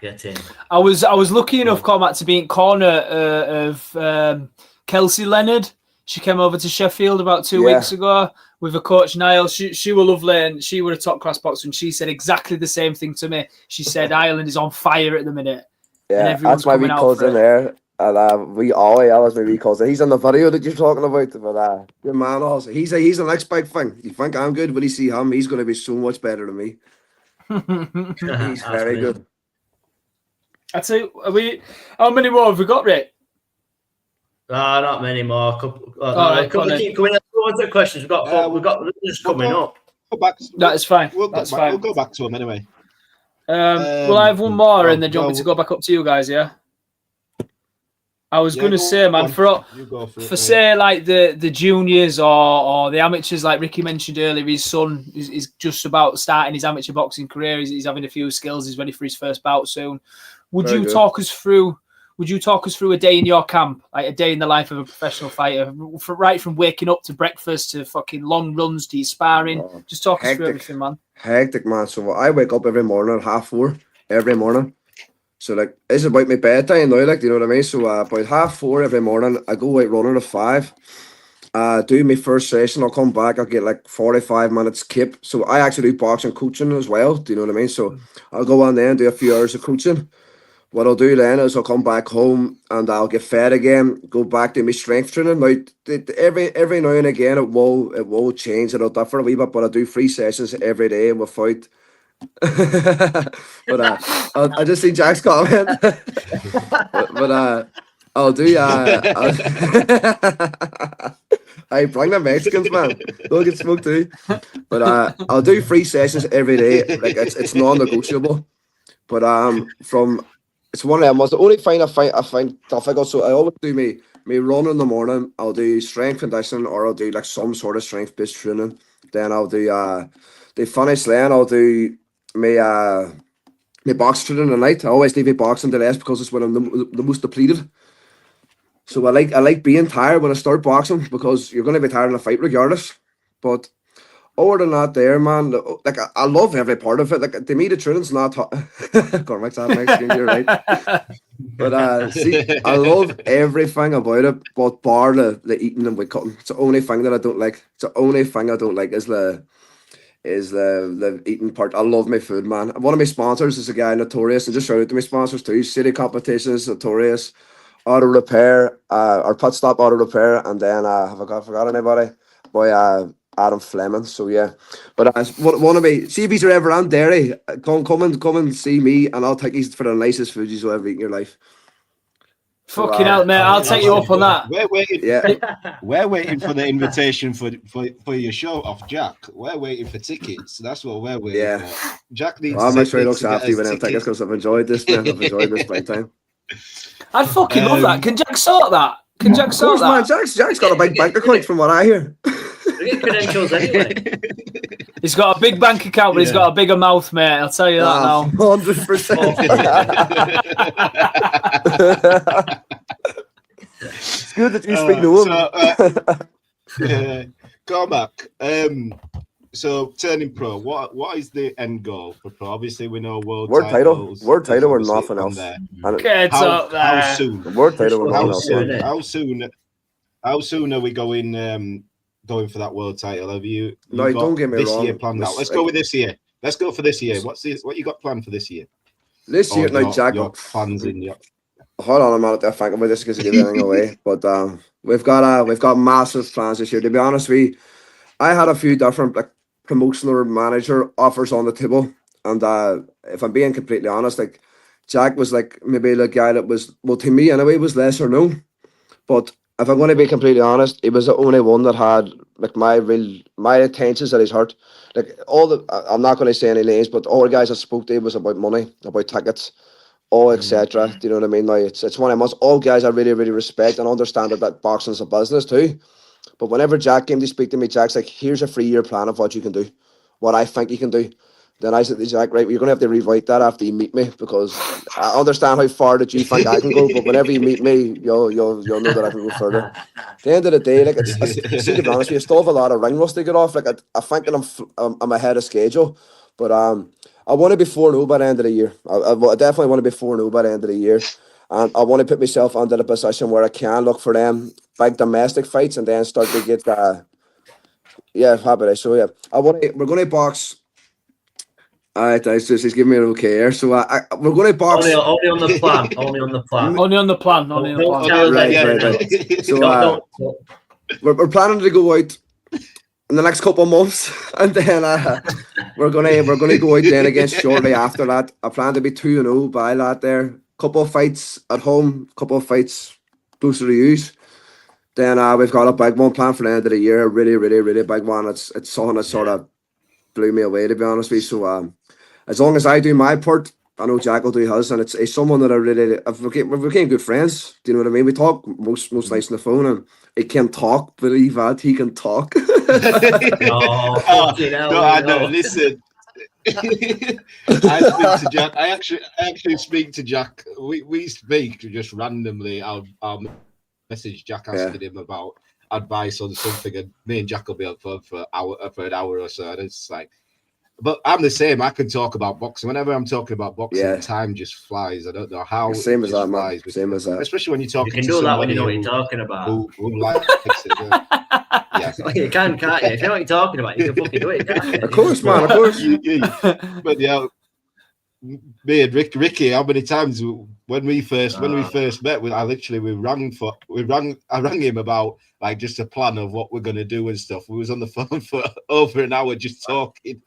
Get in. I was lucky enough, Cormac, to be in corner of Kelsey Leonard. She came over to Sheffield about 2 weeks ago with her coach Niall. She was lovely and she was a top class boxer, and she said exactly the same thing to me. She said Ireland is on fire at the minute. Yeah, that's my wee cousin there. And that was my wee cousin. He's on the video that you're talking about. But good man also. He's the next big thing. You think I'm good, when you see him, he's gonna be so much better than me. He's very good. I'd say how many more have we got, Rick? Not many more. Can we keep going on to the questions? We've got just coming up. That is fine. We'll go back to them anyway. Well, I have one more, and then do you want me to go back up to you guys? Yeah. I was going to say, man, for say like the juniors or the amateurs, like Ricky mentioned earlier, his son is just about starting his amateur boxing career. He's having a few skills. He's ready for his first bout soon. Would you talk us through a day in your camp, like a day in the life of a professional fighter, right from waking up to breakfast to fucking long runs to your sparring? Just talk us through everything, man. Hectic, man. So I wake up every morning at 4:30 every morning. So like it's about my bedtime now, like, you know what I mean? So about 4:30 every morning, I go out running at 5. Do my first session. I'll come back. I'll get like 45 minutes kip. So I actually do boxing coaching as well. Do you know what I mean? So I'll go on there and do a few hours of coaching. What I'll do then is I'll come back home and I'll get fed again. Go back to my strength training. Now every now and again it will change. It'll differ a wee bit, but I do 3 sessions every day without. But I just see Jack's comment. but I'll do I bring the Mexicans, man. They'll get smoked too. But I'll do 3 sessions every day. Like it's non-negotiable. But it's one of them. The only thing I find difficult. So I always do me run in the morning. I'll do strength conditioning or I'll do like some sort of strength based training. Then I'll do finish then I'll do my box training at night. I always leave my boxing to last because it's when I'm the most depleted. So I like being tired when I start boxing because you're going to be tired in a fight regardless. But other than that, there, man, like I love every part of it. Like to me, the training's not Cormac's on my screen, you're right. But see, I love everything about it, but bar the eating and weight cutting. It's the only thing that I don't like. It's the only thing I don't like is the eating part. I love my food, man. One of my sponsors is a guy Notorious, and just shout out to my sponsors too. City Competitions, Notorious, Auto Repair, or Pit Stop Auto Repair, and then have I forgot anybody? Boy, Adam Fleming. So yeah, but one of me, see if he's ever on Derry, come and see me, and I'll take you for the nicest food you'll ever eat in your life. Fucking hell, mate! I'll take you up on that. We're waiting for the invitation for your show off Jack. We're waiting for tickets. That's what we're waiting for. Jack needs. I'll make sure he looks after you when I take us because I've enjoyed this, man. I've enjoyed this big time. I'd fucking love that. Can Jack sort that? Can Jack sort that? Man, Jack's got a big bank account from what I hear. Credentials anyway. He's got a big bank account, but he's got a bigger mouth, mate. I'll tell you that now. 100%. It's good that you speak to him. Cormac, so turning pro, what is the end goal for pro? Obviously, we know world title or nothing else. How soon? World title or nothing else. How soon are we going for that world title? Have you no, don't get me this wrong. Year planned out? Let's go with this year. Let's go for this year. What you got planned for this year? This year, now, Jack. Your plans in your. Hold on a minute. I think about this because I give everything away. But we've got massive plans this year. To be honest, I had a few different like promotional manager offers on the table, and if I'm being completely honest, like Jack was like maybe the guy that was, well, to me anyway, was lesser known. But if I'm going to be completely honest, he was the only one that had like my intentions at his heart. Like I'm not going to say any names, but all the guys I spoke to was about money, about tickets, all etc. Do you know what I mean? Now it's one of them. All guys I really, really respect and understand that boxing's a business too. But whenever Jack came to speak to me, Jack's like, here's a 3-year plan of what you can do, what I think you can do. Then I said to Jack, right, you're going to have to rewrite that after you meet me because I understand how far that you think I can go, but whenever you meet me, you'll know that I can go further. At the end of the day, like, see, to be honest with you, I still have a lot of ring rust to get off. Like, I think that I'm ahead of schedule, but I want to be 4-0 by the end of the year. I definitely want to be 4-0 by the end of the year. And I want to put myself under the position where I can look for them big domestic fights and then start to get happy days. So yeah, we're going to box. Alright, he's giving me an okay here. So we're going to box. Only on the plan. Only on the plan. Only on the plan. Right. So we're planning to go out in the next couple of months, and then we're gonna go out then again shortly after that. I plan to be 2-0 by that there. Couple of fights at home, couple of fights Ulster Youth. Then we've got a big one planned for the end of the year. A really, really, really big one. It's something that sort of blew me away, to be honest with you. So as long as I do my part, I know Jack will do his, and it's someone that I really we became good friends. Do you know what I mean? We talk most nights on the phone, and he can talk. Believe that he can talk. Oh, no, I know. Listen, I speak to Jack. I actually speak to Jack. We speak just randomly. I'll message Jack asking him about advice on something, and me and Jack will be on phone for an hour or so. And it's like, but I'm the same. I can talk about boxing. Whenever I'm talking about boxing, time just flies. I don't know how. Same as that, man. Same as that. Especially when you're talking. You can do that when you know what you're talking about. Who likes it? Yeah. You can, can't you? If you know what you're talking about, you can fucking do it, can't you? Of course, man. Of course. But yeah, me and Ricky, how many times when we first met, I rang him about like just a plan of what we're gonna do and stuff. We was on the phone for over an hour just talking.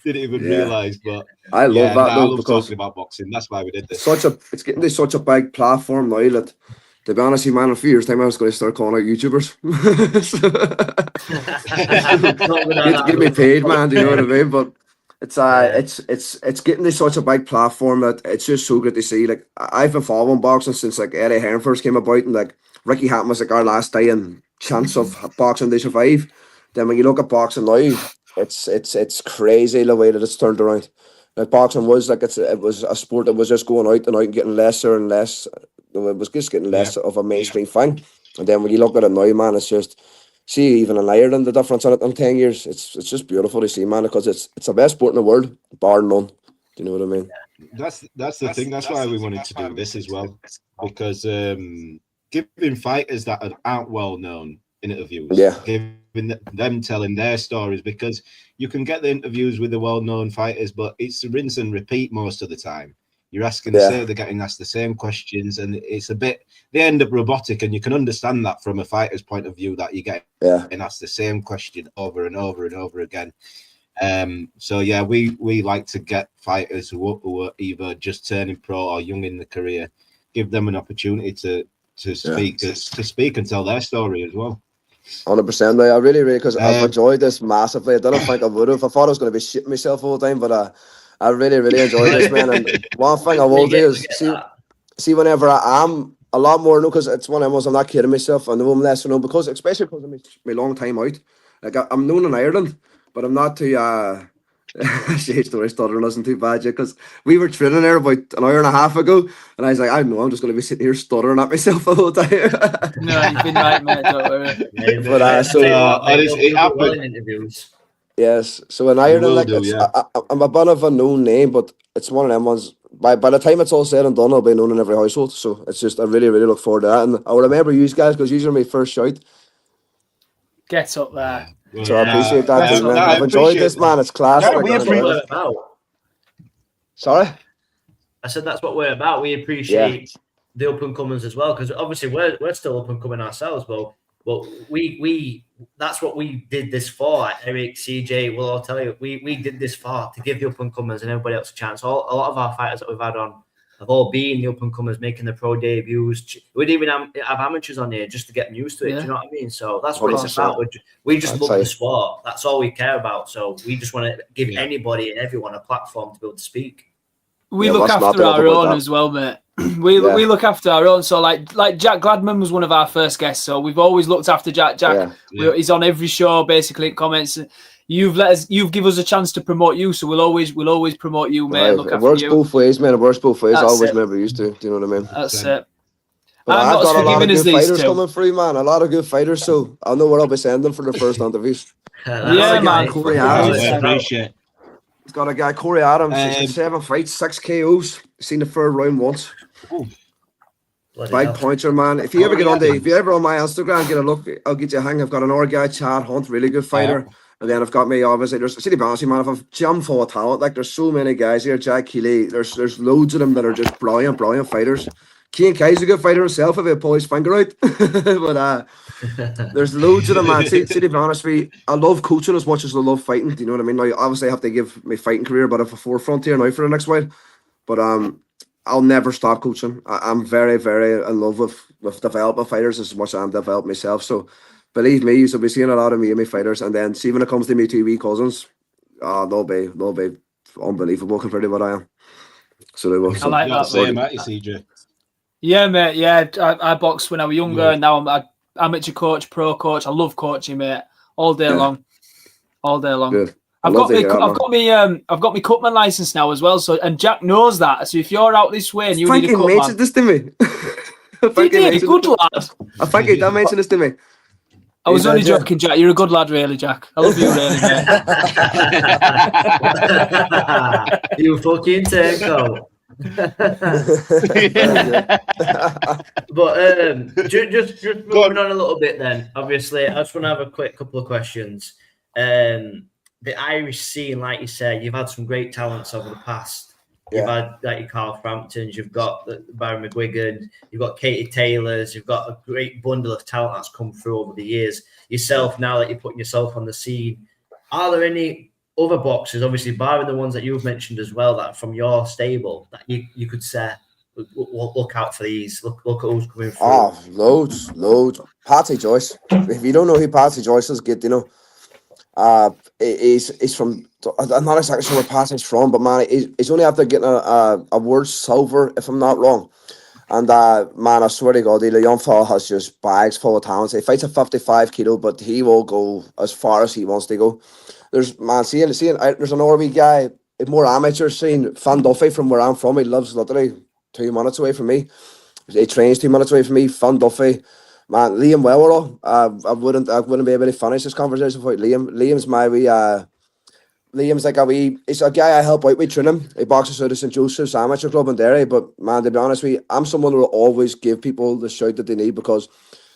Didn't even realize, but I love that. I love because talking about boxing. That's why we did this. It's getting to such a big platform now that, to be honest, man, in a few years' time, I was going to start calling out YouTubers. Get me paid, man. Do you know what I mean? But it's getting to such a big platform that it's just so good to see. Like, I've been following boxing since like Eddie Hearn first came about, and like Ricky Hatton was like our last day and chance of boxing to survive. Then when you look at boxing now, it's crazy the way that it's turned around. Like, boxing was like it was a sport that was just going out and getting lesser and less. It was just getting less of a mainstream thing. And then when you look at it now, man, it's just, see, even in Ireland, the difference in it in 10 years, it's just beautiful to see, man, because it's the best sport in the world, bar none. Do you know what I mean? That's the thing. That's why we wanted to do this as well, because giving fighters that aren't well known interviews, giving them telling their stories, because you can get the interviews with the well-known fighters, but it's rinse and repeat most of the time. You're asking they're getting asked the same questions, and it's a bit, they end up robotic, and you can understand that from a fighter's point of view, that you get and asked the same question over and over and over again. So yeah, we like to get fighters who are either just turning pro or young in the career, give them an opportunity to speak and tell their story as well. 100%, I really, because I've enjoyed this massively. I don't think I would have. I thought I was going to be shitting myself all the time, but I really, really enjoyed this, man. And one thing I will do is see whenever I am a lot more, because it's one of them, I'm not kidding myself. I know I'm less known, because especially because of my long time out. Like, I'm known in Ireland, but I'm not too story stuttering isn't too bad yet, because we were training there about an hour and a half ago, and I was like, I don't know, I'm just going to be sitting here stuttering at myself the whole time. No, you've been right, mate, don't worry. But it happened in interviews. Yes, so in Ireland, I'm a bit of a known name, but it's one of them ones. By the time it's all said and done, I'll be known in every household. So it's just, I really, really look forward to that. And I remember you guys, because you were my first shout. Get up there. So I appreciate that, too, man. I've enjoyed this, man. It's class. That's what we're about. Sorry? I said that's what we're about. We appreciate the up and comers as well, because obviously we're still up and coming ourselves, but we that's what we did this for. Eric, CJ, will all tell you, we did this for, to give the up and comers and everybody else a chance. A lot of our fighters that we've had on have all been the up and comers, making their pro debuts. We'd even have amateurs on here just to get them used to it. Do you know what I mean? So that's what it's about. We just love the sport. That's all we care about. So we just want to give anybody and everyone a platform to be able to speak. We look after our own as well, mate. We look after our own. So like Jack Gladman was one of our first guests. So we've always looked after Jack. He's on every show, basically. Comments. You've given us a chance to promote you, so we'll always promote you, mate. Look after you. It works both ways, man. It works both ways. Always never used to. Do you know what I mean? That's it. But I've got a lot of good fighters coming through, man. A lot of good fighters. So I know where I'll be sending for the first interviews. Man. Corey Adams. Appreciate. He's got a guy, Corey Adams, 7 fights, 6 KOs. Seen the third round once. Big pointer, man. If you ever on my Instagram, get a look, I'll get you a hang. I've got another guy, Chad Hunt, really good fighter. And then I've got me, obviously, there's City Bouncy, man. If I've jam full of talent, like there's so many guys here, Jack Keeley, there's loads of them that are just brilliant fighters. Keane Kai's a good fighter himself if he pull his finger out. But there's loads of them, man. See, to be honest with you, I love coaching as much as I love fighting. Do you know what I mean? Now, obviously, I have to give my fighting career a bit of a forefront here now for the next while. But I'll never stop coaching. I'm very, very in love with developing fighters as much as I'm developing myself. So believe me, you'll be seeing a lot of me and my fighters. And then see when it comes to me 2 wee cousins, they'll be unbelievable compared to what I am. So they were. I like You're the that. same, aren't you, CJ? Yeah, mate. Yeah, I boxed when I was younger, Yeah. and now I'm amateur coach, pro coach. I love coaching, mate, all day long, all day long. Good. I've got me cutman license now as well. So, and Jack knows that. So if you're out this way and you need a Frankie mentioned cutman, this to me. good lad. Frankie, that mentioned this to me. I was only joking, Jack. You're a good lad, really, Jack. I love you, really, mate. You fucking turco. But just moving on a little bit then. Obviously, I just want to have a quick couple of questions. The Irish scene, like you said, you've had some great talents over the past. You've had like your Carl Framptons, you've got Barry McGuigan, you've got Katie Taylors, you've got a great bundle of talent that's come through over the years. Yourself, now that you're putting yourself on the scene, are there any other boxers, obviously barring the ones that you've mentioned as well, that from your stable that you could say, look out for these, look at who's coming through? Oh, loads. Patsy Joyce. If you don't know who Patsy Joyce is, get he's from. I'm not exactly sure where Patsy's from, but man, he's only after getting a world silver, if I'm not wrong. And man, I swear to God, the young fella has just bags full of talent. He fights at 55 kilo, but he will go as far as he wants to go. There's there's an wee guy, a more amateur scene, Fan Duffy from where I'm from. He lives literally 2 minutes away from me. He trains 2 minutes away from me. Fan Duffy, man. Liam Wellerall. I wouldn't be able to finish this conversation without Liam. Liam's my wee. Liam's like he's a guy I help out with training. He boxes out of St. Joseph's Amateur Club in Derry. But man, to be honest with you, I'm someone who will always give people the shout that they need, because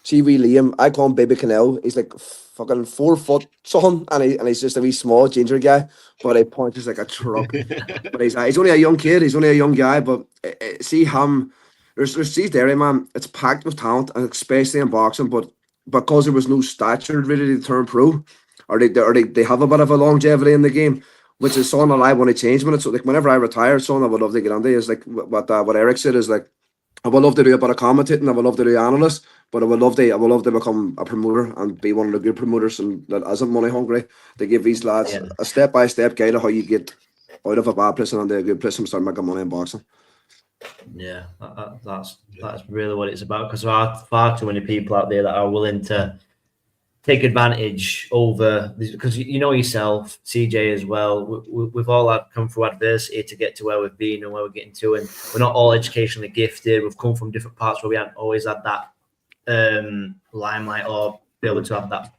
see wee Liam, I call him Baby Canal. He's like fucking 4 foot something, and he's just a wee small ginger guy, but he punches like a truck. But he's only a young kid. He's only a young guy. But see him. There's Derry, man. It's packed with talent, and especially in boxing. But because there was no stature really to turn pro, or they have a bit of a longevity in the game, which is something that I want to change. When it's like whenever I retire, something I would love to get into is like what Eric said is like, I would love to do a bit of commentating. I would love to do analyst, but I would love to become a promoter and be one of the good promoters and that isn't money hungry. To give these lads a step by step guide of how you get out of a bad place and into a good place and start making money in boxing. Yeah, that's really what it's about, because there are far too many people out there that are willing to take advantage over, because you know yourself, CJ as well. We've all come through adversity to get to where we've been and where we're getting to, and we're not all educationally gifted. We've come from different parts where we haven't always had that limelight or be able to have that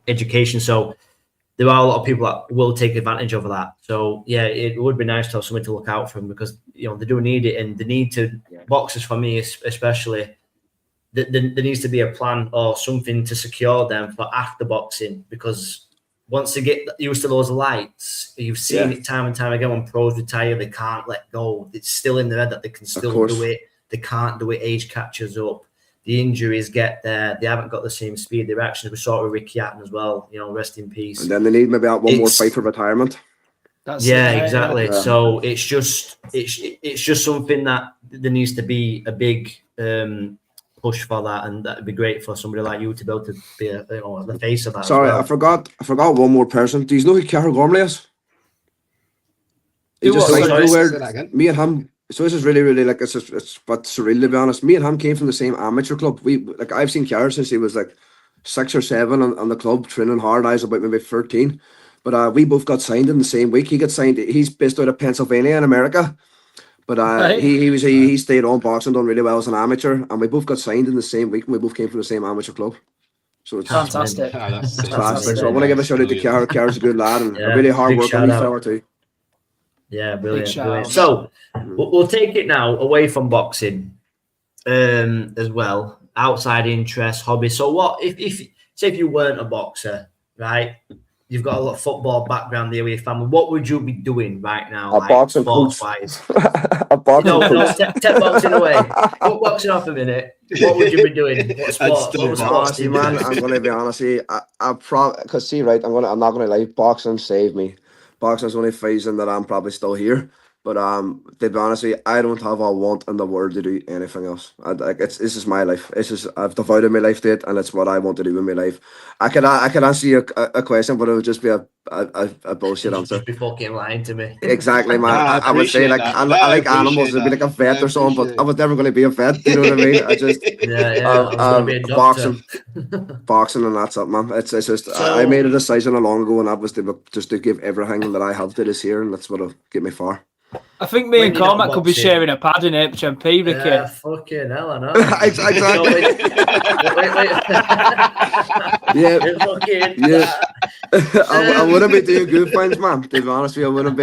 education. So there are a lot of people that will take advantage of that. So yeah, it would be nice to have something to look out for them, because they do need it, and they need to. Boxers, for me especially, there needs to be a plan or something to secure them for after boxing, because once they get used to those lights, you've seen it time and time again. When pros retire, they can't let go. It's still in their head that they can still do it. They can't do it. Age catches up. The injuries get there. They haven't got the same speed. The reactions we saw with Ricky Hatton as well. Rest in peace. And then they need maybe one more fight for retirement. Exactly. Yeah. So it's just something that there needs to be a big push for that, and that'd be great for somebody like you to be able to be the face of that. Sorry, I forgot one more person. Do you know who Carol Gormley is? Me and him. So this is really, really like it's but surreal, to be honest. Me and him came from the same amateur club. I've seen Carol since he was like 6 or 7 on the club training hard. I was about maybe 13, but we both got signed in the same week. He got signed. He's based out of Pennsylvania in America, but he stayed on boxing, done really well as an amateur, and we both got signed in the same week, and we both came from the same amateur club. So it's fantastic. Fantastic. So I want to give a shout out to Carol. Carol's a good lad and a really hard working fella too. Yeah, brilliant. So we'll take it now away from boxing as well, outside interests, hobbies. So what if you weren't a boxer, right? You've got a lot of football background there with your family. What would you be doing right now? A boxing coach. A boxing coach. Take boxing away. Put boxing off a minute. What would you be doing? What sport? Man, I'm going to be honest here. I probably, because I'm not going to lie, boxing saved me. Boxing is the only reason that I'm probably still here. But to be honest with you, I don't have a want in the world to do anything else. This is my life. I've devoted my life to it, and it's what I want to do with my life. I could answer you a question, but it would just be a bullshit answer. Just be fucking lying to me. Exactly, man. I would say like I like animals. It'd be like a vet or something, but I was never going to be a vet. You know what I mean? I just boxing, and that's it, man. It's just I made a decision long ago, and that was to give everything that I have to this year, and that's what'll get me far. I think me and Cormac could be sharing a pad in HMP, Ricky. Yeah, fucking hell, I know. Exactly. Yeah. I wouldn't be doing good things, man. To be honest with you, I wouldn't be.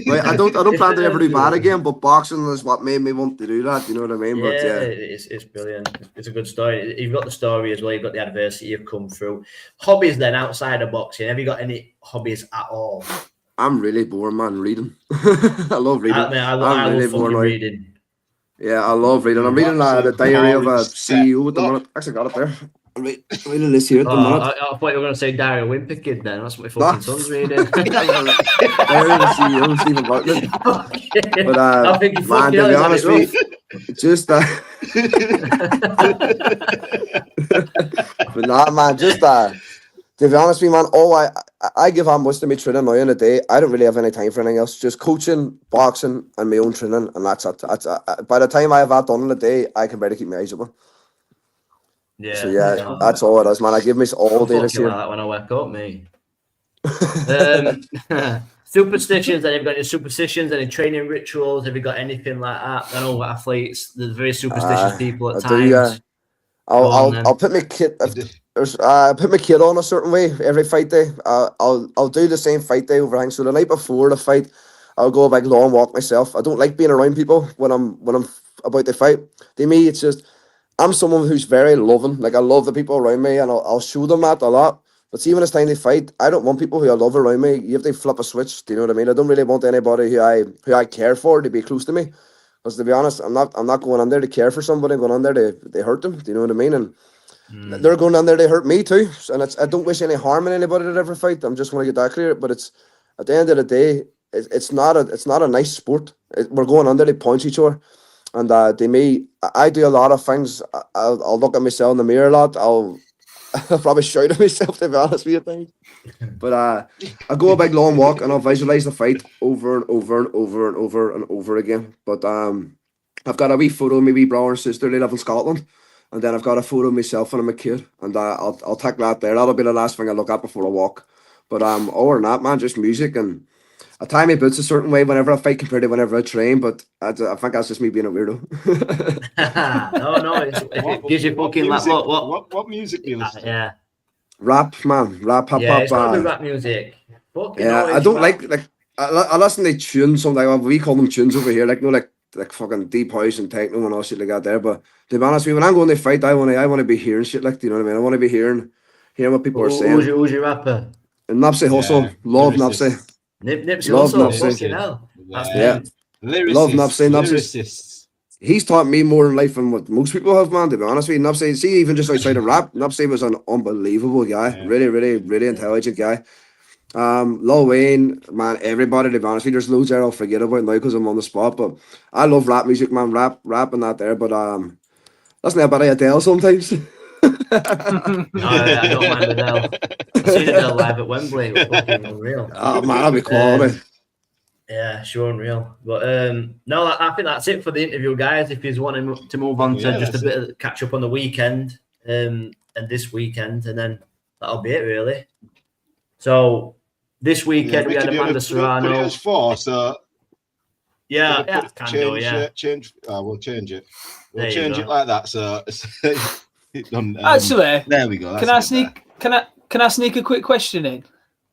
Like, I don't plan to ever do bad again, but boxing is what made me want to do that. You know what I mean? But yeah, it's brilliant. It's a good story. You've got the story as well. You've got the adversity you've come through. Hobbies then outside of boxing. Have you got any hobbies at all? I'm really bored, man. Reading. I love reading. I love really fucking reading. Yeah, I love reading. I'm reading the diary of a CEO at the minute. Actually, got it there. I'm reading this here at the minute. I thought you were going to say Diary of a Wimpy Kid then. That's what my fucking son's reading. Diary of the CEO, Stephen Bartlett. But I think man, to be honest with you, just but nah, man, just to be honest with you, man, I give out most of my training now in a day. I don't really have any time for anything else. Just coaching, boxing, and my own training, and that's it. By the time I have that done in a day, I can barely keep my eyes open. Yeah. So yeah, that's all it is, man. I give me all day this year. Like that when I wake up, me. Superstitions. Have you got any superstitions? Any training rituals? Have you got anything like that? I know athletes, there's very superstitious people at times. I'll put my kit. I put my kit on a certain way every fight day. I'll do the same fight day overhang. So the night before the fight, I'll go a big long walk myself. I don't like being around people when I'm about to fight. To me, it's just I'm someone who's very loving. Like I love the people around me, and I'll show them that a lot. But see, when it's time to fight, I don't want people who I love around me. You have to flip a switch. Do you know what I mean? I don't really want anybody who I care for to be close to me. Because to be honest, I'm not going on there to care for somebody. I'm going on there to hurt them. Do you know what I mean? And they're going on there to hurt me too. And I don't wish any harm in anybody that ever fight. I'm just want to get that clear. But it's at the end of the day, it's not a nice sport. We're going on there to punch each other. And to me, I do a lot of things. I'll look at myself in the mirror a lot. I'll probably shout at myself, to be honest with you, things. But I go a big long walk and I'll visualize the fight over and over and over and over and over again. But I've got a wee photo of my wee brother and sister. They live in Scotland, and then I've got a photo of myself when I'm a kid, and I'll take that there. That'll be the last thing I look at before I walk. But other than that, man, just music, and I tie my boots a certain way whenever I fight compared to whenever I train. But I think that's just me being a weirdo. No, it gives you fucking music, like what music do you listen to? Yeah. Rap, man, rap, hip Yeah, hop. it's got to be rap music. Fucking Yeah, always I don't rap. like I listen to tunes. Something we call them tunes over here, like fucking deep house and techno and all shit like that there. But to be honest with you, when I'm going to fight, I want to be hearing shit, like, do you know what I mean? I want to be hearing what people are saying. Who's your rapper? And Nipsey Hussle, love Nipsey. Nipsey Love Hussle. Nipsey. Fucking hell. Yeah. Lyricists, Love Nipsey. lyricists. He's taught me more in life than what most people have, man, to be honest with you. Nipsey, see, even just outside of rap, Nipsey was an unbelievable guy. Yeah. Really, really, really intelligent guy. Lil Wayne, man, everybody, to be honest with you, there's loads there I'll forget about now because I'm on the spot, but I love rap music, man, rap and that there, but listen to a bit of Adele sometimes. No, I don't mind Adele. I seen Adele live at Wembley. It was fucking unreal. Oh, man, that'll be quality. Yeah, sure, unreal. But no, I think that's it for the interview, guys. If you want to move on to just a bit of catch up on the weekend and this weekend, and then that'll be it, really. So this weekend we had Amanda Serrano. Put it as 4, so Yeah, change, we'll change it. We'll There you change go. it like that. So it done, Actually, there we go. can I sneak a quick question in?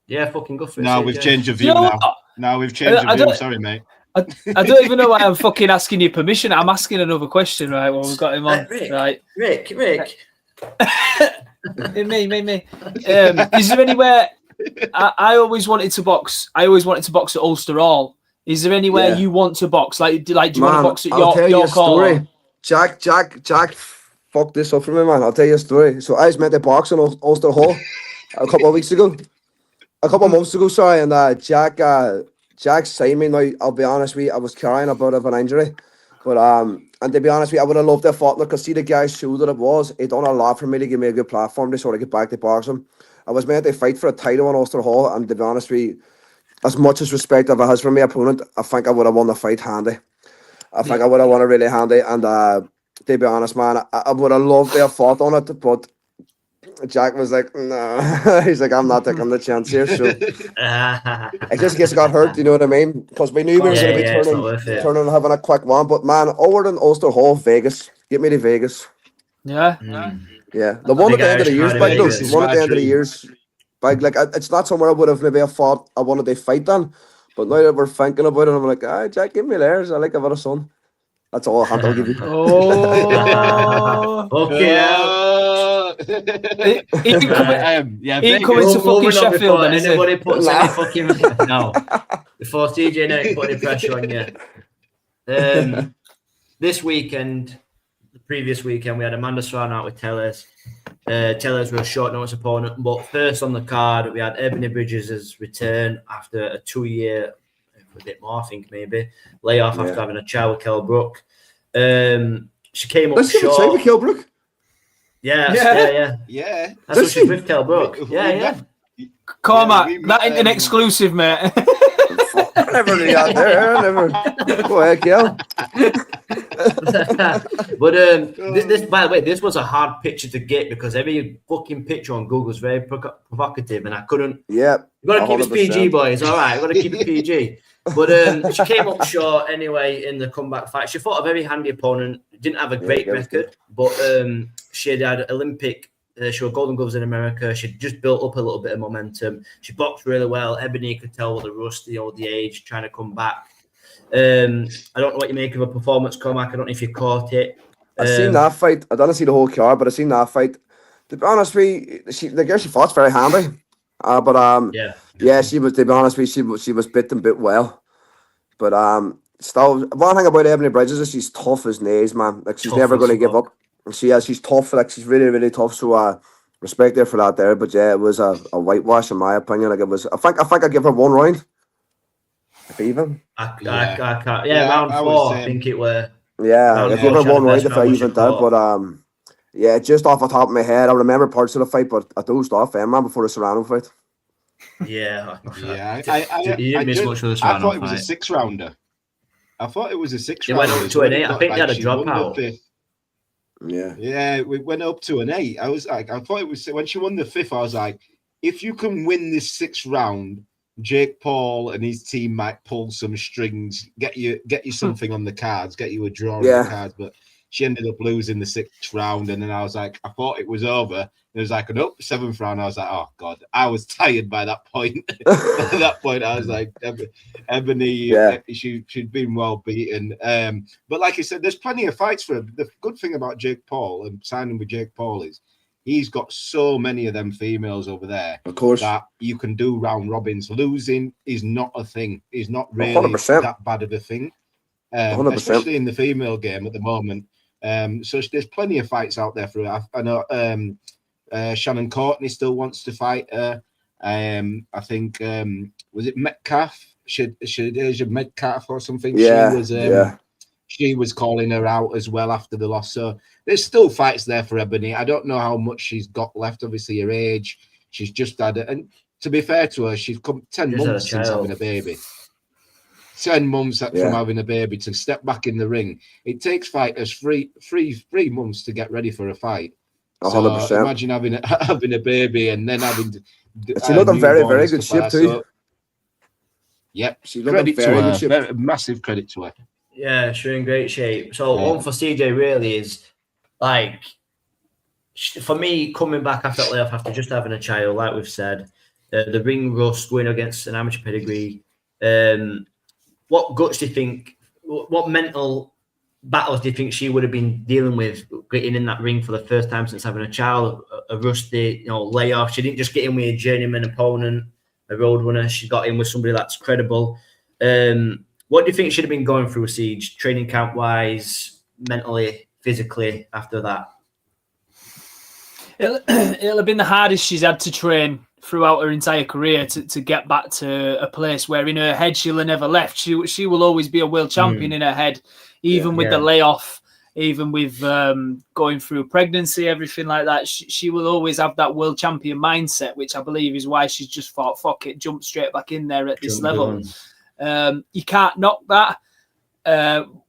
Yeah, fucking go for it. No, CJ. we've changed the You view know now. what? Now we've changed I the view. don't- Sorry, mate. I don't even know why I'm fucking asking you permission. I'm asking another question, right? Well, we've got him on, right? Rick. Me. Is there anywhere? I always wanted to box. I always wanted to box at Ulster Hall. Is there anywhere Yeah. you want to box? Like, do you want to box at I'll tell you a York Hall? story. Jack, fuck this up for me, man. I'll tell you a story. So I was meant to box in Ulster Hall a couple of months ago, sorry. And Jack Jack's side me now, I'll be honest with you, I was carrying a bit of an injury. But and to be honest with you, I would have loved to have fought because see the guy's show that it was, he done a lot for me to give me a good platform to sort of get back to boxing. I was meant to fight for a title in Ulster Hall, and to be honest with you, as much as respect as I has for my opponent, I think I would have won the fight handy. I think I would have won it really handy, and to be honest, man, I would have loved to have fought on it, but Jack was like, no. He's like, I'm not taking the chance here. So I just guess I got hurt, you know what I mean? Because we knew we were going to be turning and having a quick one. But man, over than Ulster Hall, Vegas. Get me to Vegas. Yeah. Yeah. The one at the end of the years, big though. The one at the end of the years. Big, like, it's not somewhere I would have maybe thought I wanted to fight then. But now that we're thinking about it, I'm like, Jack, give me theirs. I like I've had a son. That's all I'll give you. Oh. Okay. He ain't coming to fucking Sheffield then, is anybody puts any fucking no. Before CJ now put any pressure on you. This weekend, the previous weekend, we had Amanda Serrano out with Tellers. Tellers were a short notice opponent, but first on the card we had Ebony Bridges' return after a 2-year, a bit more I think maybe, layoff after having a child with Kell Brook. She came up short. With Kell Brook? Yeah. That's what she's with Kell Brook. Yeah. Cormac, that ain't an exclusive, mate. I never knew that there. Never. Go ahead, Kell. But this, by the way, this was a hard picture to get because every fucking picture on Google is very provocative, and I couldn't. Yeah, you got to keep it PG, boys. All right, got to keep it PG. But she came up short anyway in the comeback fight. She fought a very handy opponent. Didn't have a great record, but she had Olympic. She won Golden Gloves in America. She just built up a little bit of momentum. She boxed really well. Ebony could tell with the rust, the age, trying to come back. I don't know what you make of a performance, Cormac. I don't know if you caught it. I've seen that fight. I didn't see the whole card, but I've seen that fight. To be honest with you, the girl she fought's very handy. She was. To be honest with you, she was bit and bit well. But still, one thing about Ebony Bridges is she's tough as nails, man. Like she's never going to give up. And she's tough. Like she's really, really tough. So respect her for that there. But yeah, it was a whitewash in my opinion. Like it was. I think I give her one round. If even. I can't. Yeah, round 4. I think it were. Yeah, I give her one round if I even did. But yeah, just off the top of my head, I remember parts of the fight, but I dozed off, man, before the Serrano fight. Yeah, I thought it was a 6-rounder. I thought it was a 6-rounder. It went up to an 8. I think they had a dropout. Yeah, we went up to an 8. I was like, I thought it was when she won the 5th. I was like, if you can win this 6th round, Jake Paul and his team might pull some strings, get you something on the cards, get you a draw on the cards. But she ended up losing the 6th round, and then I was like, I thought it was over. It was like, nope, 7th round. I was like, oh god, I was tired by that point. At that point, I was like, Ebony, she'd been well beaten. But like I said, there's plenty of fights for her. The good thing about Jake Paul and signing with Jake Paul is he's got so many of them females over there, of course, that you can do round robins. Losing is not a thing. Is not really 100%. that bad of a thing, 100%. especially in the female game at the moment. So there's plenty of fights out there for her. I know Shannon Courtney still wants to fight her. I think was it Metcalf? Shadeja Metcalf or something. Yeah, she was calling her out as well after the loss. So there's still fights there for Ebony. I don't know how much she's got left. Obviously, her age. She's just had it. And to be fair to her, she's come 10 months since having a baby. 10 months from having a baby to step back in the ring. It takes fighters three months to get ready for a fight. 100%. So imagine having a baby and then having. She looked in very, very good shape too. So, yep, she looked in very good shape. Massive credit to her. Yeah, she's in great shape. So one for CJ really is like, for me, coming back after that layoff after just having a child, like we've said, the ring rust going against an amateur pedigree. What guts do you think? What mental battles do you think she would have been dealing with getting in that ring for the first time since having a child? A rusty, layoff. She didn't just get in with a journeyman opponent, a roadrunner. She got in with somebody that's credible. What do you think she'd have been going through, Siege, training camp wise, mentally, physically after that? It'll have been the hardest she's had to train throughout her entire career to get back to a place where in her head she'll have never left. She will always be a world champion in her head, even with the layoff, even with going through pregnancy, everything like that. She will always have that world champion mindset, which I believe is why she's just thought, fuck it, jump straight back in there at this level. You can't knock that.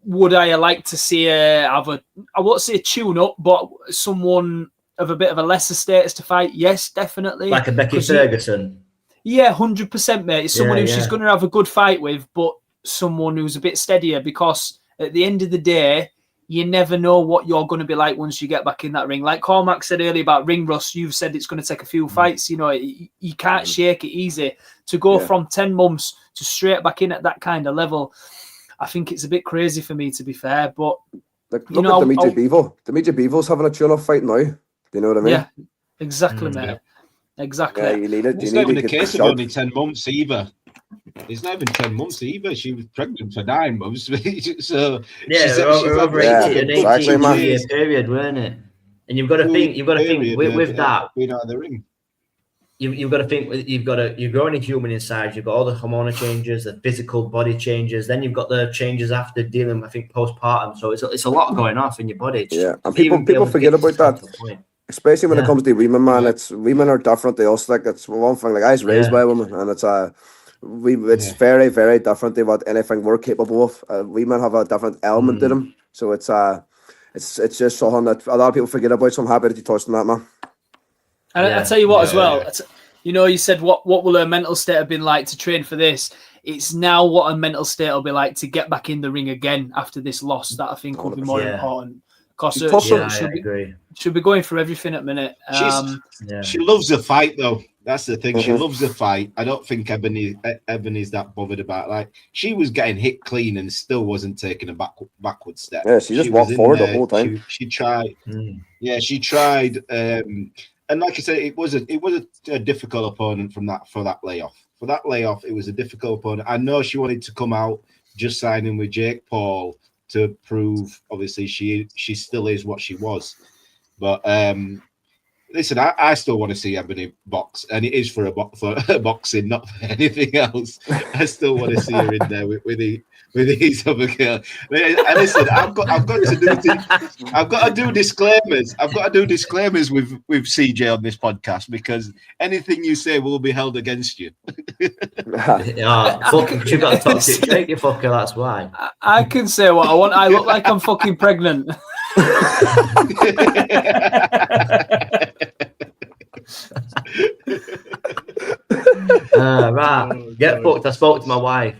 Would I like to see her have I won't say a tune-up, but someone of a bit of a lesser status to fight? Yes, definitely. Like a Becky Ferguson. Yeah, 100%, mate. It's someone who she's going to have a good fight with, but someone who's a bit steadier, because at the end of the day, you never know what you're going to be like once you get back in that ring. Like Cormac said earlier about ring rust, you've said it's going to take a few fights. You know, you can't shake it easy. To go from 10 months to straight back in at that kind of level, I think it's a bit crazy for me, to be fair. But like, look at Dimitri Bivol. Dimitri Bivol's having a tune-up fight now. Do you know what I mean? Yeah, exactly, mate. Exactly. Yeah, you need it. It's not even the case of only 10 months either. It's not even 10 months either. She was pregnant for 9 months. So she's over 18-year period, weren't it? And you've got to think with that. Being out of the ring. You've got to think you're growing a human inside. You've got all the hormonal changes, the physical body changes. Then you've got the changes after dealing, I think, postpartum. So it's a lot going off in your body. And people forget about that. Especially when it comes to women, man. It's women are different. They also like it's one thing. Like I was raised by a woman, and it's very, very different than what anything we're capable of. Women have a different element to them, so it's just something that a lot of people forget about. So I'm happy that you touched on that, man. And I tell you what, as well, you know, you said what will her mental state have been like to train for this? It's now what her mental state will be like to get back in the ring again after this loss. That I think will be more important. Because she'll be going through everything at the minute. She loves the fight, though. That's the thing. She loves the fight. I don't think Ebony's that bothered about. Like, she was getting hit clean and still wasn't taking a backward step. Yeah, she just walked forward the whole time. She tried. Yeah, she tried. And like I said, it was a difficult opponent for that layoff. For that layoff, it was a difficult opponent. I know she wanted to come out just signing with Jake Paul to prove, obviously, she still is what she was. But listen, I still want to see Ebony box, and it is for boxing, not for anything else. I still want to see her in there with these other girls. And listen, I've got to do disclaimers. I've got to do disclaimers with CJ on this podcast, because anything you say will be held against you. Fuck, you've got a toxic trait, you fucker. That's why. I can say what I want. I look like I'm fucking pregnant. Right, get fucked. I spoke to my wife.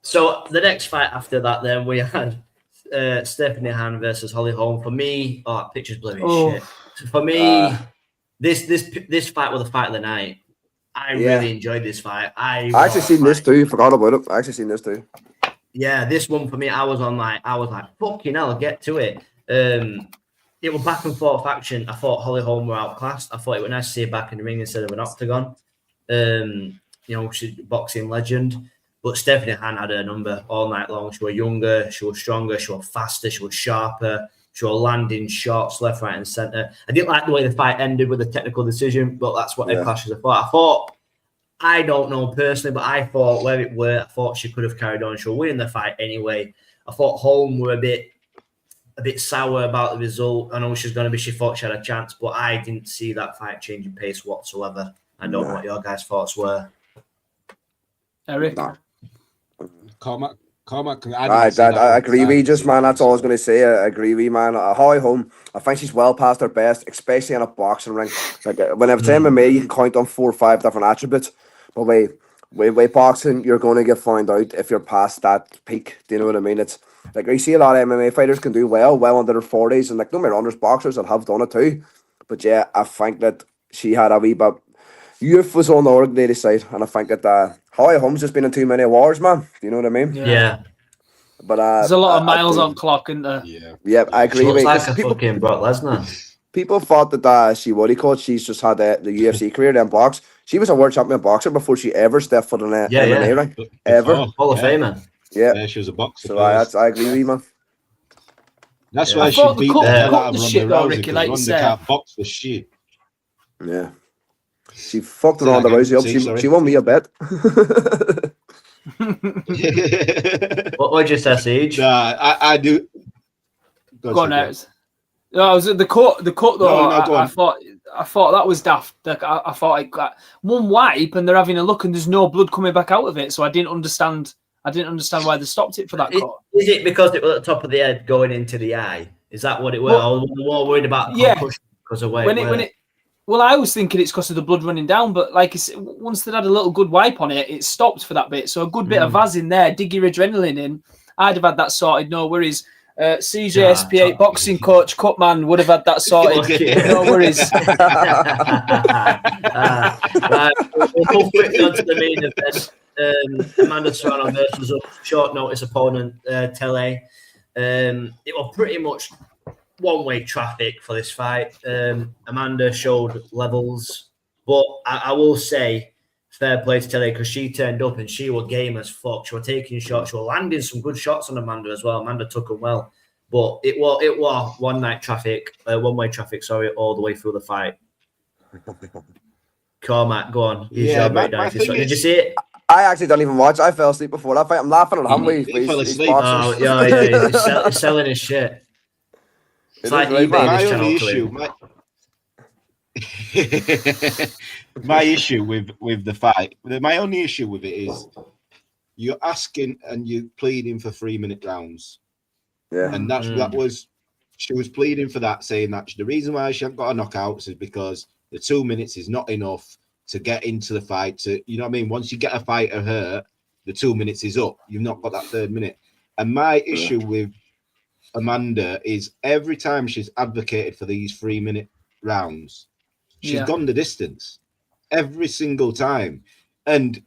So the next fight after that, then we had Stephanie Han versus Holly Holm. For me, that picture's blurry as shit. So for me, this fight was the fight of the night. I really enjoyed this fight. I actually seen this too. Forgot about it. I actually seen this too. Yeah, this one for me, I was like, fucking hell, get to it. It was back and forth action. I thought Holly Holm were outclassed. I thought it was nice to see her back in the ring instead of an octagon. You know, she's a boxing legend. But Stephanie Han had her number all night long. She was younger, she was stronger, she was faster, she was sharper, she was landing shots left, right, and centre. I didn't like the way the fight ended with a technical decision, but that's what the clashes are for. I don't know personally, but I thought where it were, I thought she could have carried on. She was winning the fight anyway. I thought Holm were a bit sour about the result. I know she thought she had a chance, but I didn't see that fight changing pace whatsoever. I don't know what your guys' thoughts were. Eric? Cormac, I agree with you, just, man. That's all I was going to say. I agree with you, man. Holly Holm, I think she's well past her best, especially in a boxing ring. Like, whenever it's MMA, you can count on 4 or 5 different attributes. But with boxing, you're going to get found out if you're past that peak. Do you know what I mean? It's like, you see a lot of MMA fighters can do well under their 40s, and like, no matter, there's boxers that have done it too. But yeah, I think that she had a wee bit. Youth was on the ordinary side, and I think that Holly Holm's just been in too many wars, man. Do you know what I mean? Yeah. But there's a lot of miles on clock, isn't there? Yeah, I agree. She looks like a fucking Brock Lesnar. People thought that she's just had the UFC career, then box. She was a world champion boxer before she ever stepped foot in an MMA ring. Ever. Hall of Famer. Yeah, she was a boxer. So I agree with you, man. That's why she beat the hell out of Ronda Rousey, Ricky, like you Ronda said. can't box for shit. Yeah. She fucked around the Rousey up. She won me a bet. What would you say, Siege? Nah, I do. Go on, Ed. No, I was at the cut though. I thought that was daft. Like, I thought it got one wipe and they're having a look and there's no blood coming back out of it. So I didn't understand why they stopped it for that cut. Is it because it was at the top of the head going into the eye? Is that what it was? I was more worried about concussion because of Well, I was thinking it's because of the blood running down, but like once they'd had a little good wipe on it, it stopped for that bit. So a good bit of Vaz in there, dig your adrenaline in. I'd have had that sorted, no worries. CJSP8 boxing coach Cutman would have had that sorted. No worries. Right, we'll go quickly on to the main event. Amanda Serrano versus short notice opponent Tele. It was pretty much one-way traffic for this fight. Amanda showed levels, but I will say fair play to Tele because she turned up and she was game as fuck. She was taking shots, she was landing some good shots on Amanda as well. Amanda took them well, but it was one-way traffic, all the way through the fight. Cormac, go on. Did you see it? I actually don't even watch. I fell asleep before that fight. I'm laughing at him. He fell asleep. Oh, yeah, he's selling his shit. It's like my only issue with the fight, my only issue with it is you're asking and you're pleading for 3-minute rounds. Yeah. And she was pleading for that, saying that the reason why she hasn't got a knockouts is because the 2 minutes is not enough to get into the fight. You know what I mean? Once you get a fighter hurt, the 2 minutes is up. You've not got that 3rd minute. And my issue with Amanda is every time she's advocated for these 3-minute rounds, she's gone the distance every single time. And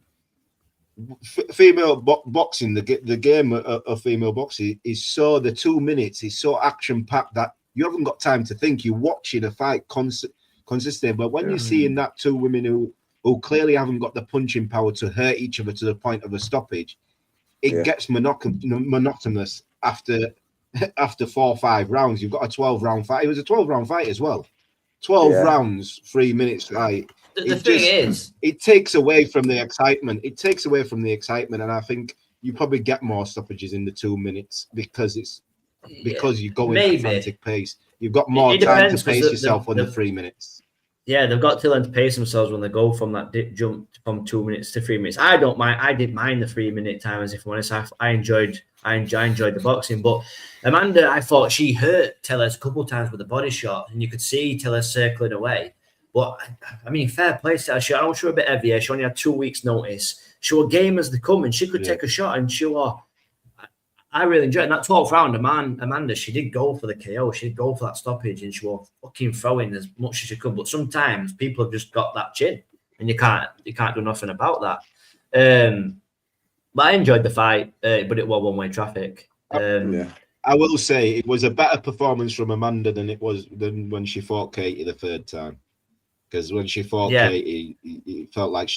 female boxing, the game of female boxing is so, the 2 minutes is so action packed that you haven't got time to think. You're watching a fight consistently. But when you're seeing that two women who clearly haven't got the punching power to hurt each other to the point of a stoppage, it gets monotonous after 4 or 5 rounds. You've got a 12-round fight. It was a 12-round fight as well. 12 rounds, 3 minutes. Right. The thing is, it takes away from the excitement. And I think you probably get more stoppages in the 2 minutes because you're going at a frantic pace. You've got more time to pace yourself on the 3 minutes. Yeah, they've got to learn to pace themselves when they go from that jump from 2 minutes to 3 minutes. I don't mind. I didn't mind the 3-minute timers. If I'm honest, I enjoyed the boxing. But Amanda, I thought she hurt Tellers a couple of times with a body shot, and you could see Tellers circling away. But I mean, fair play to her. She was a bit heavier. She only had 2 weeks' notice. She was game as they come, and she could take a shot. And I really enjoyed it. And that 12th round, Amanda, she did go for the KO. She did go for that stoppage, and she was fucking throwing as much as she could. But sometimes people have just got that chin, and you can't do nothing about that. But I enjoyed the fight, but it was one-way traffic. I will say it was a better performance from Amanda than when she fought Katie the 3rd time. Because when she fought Katie, it felt like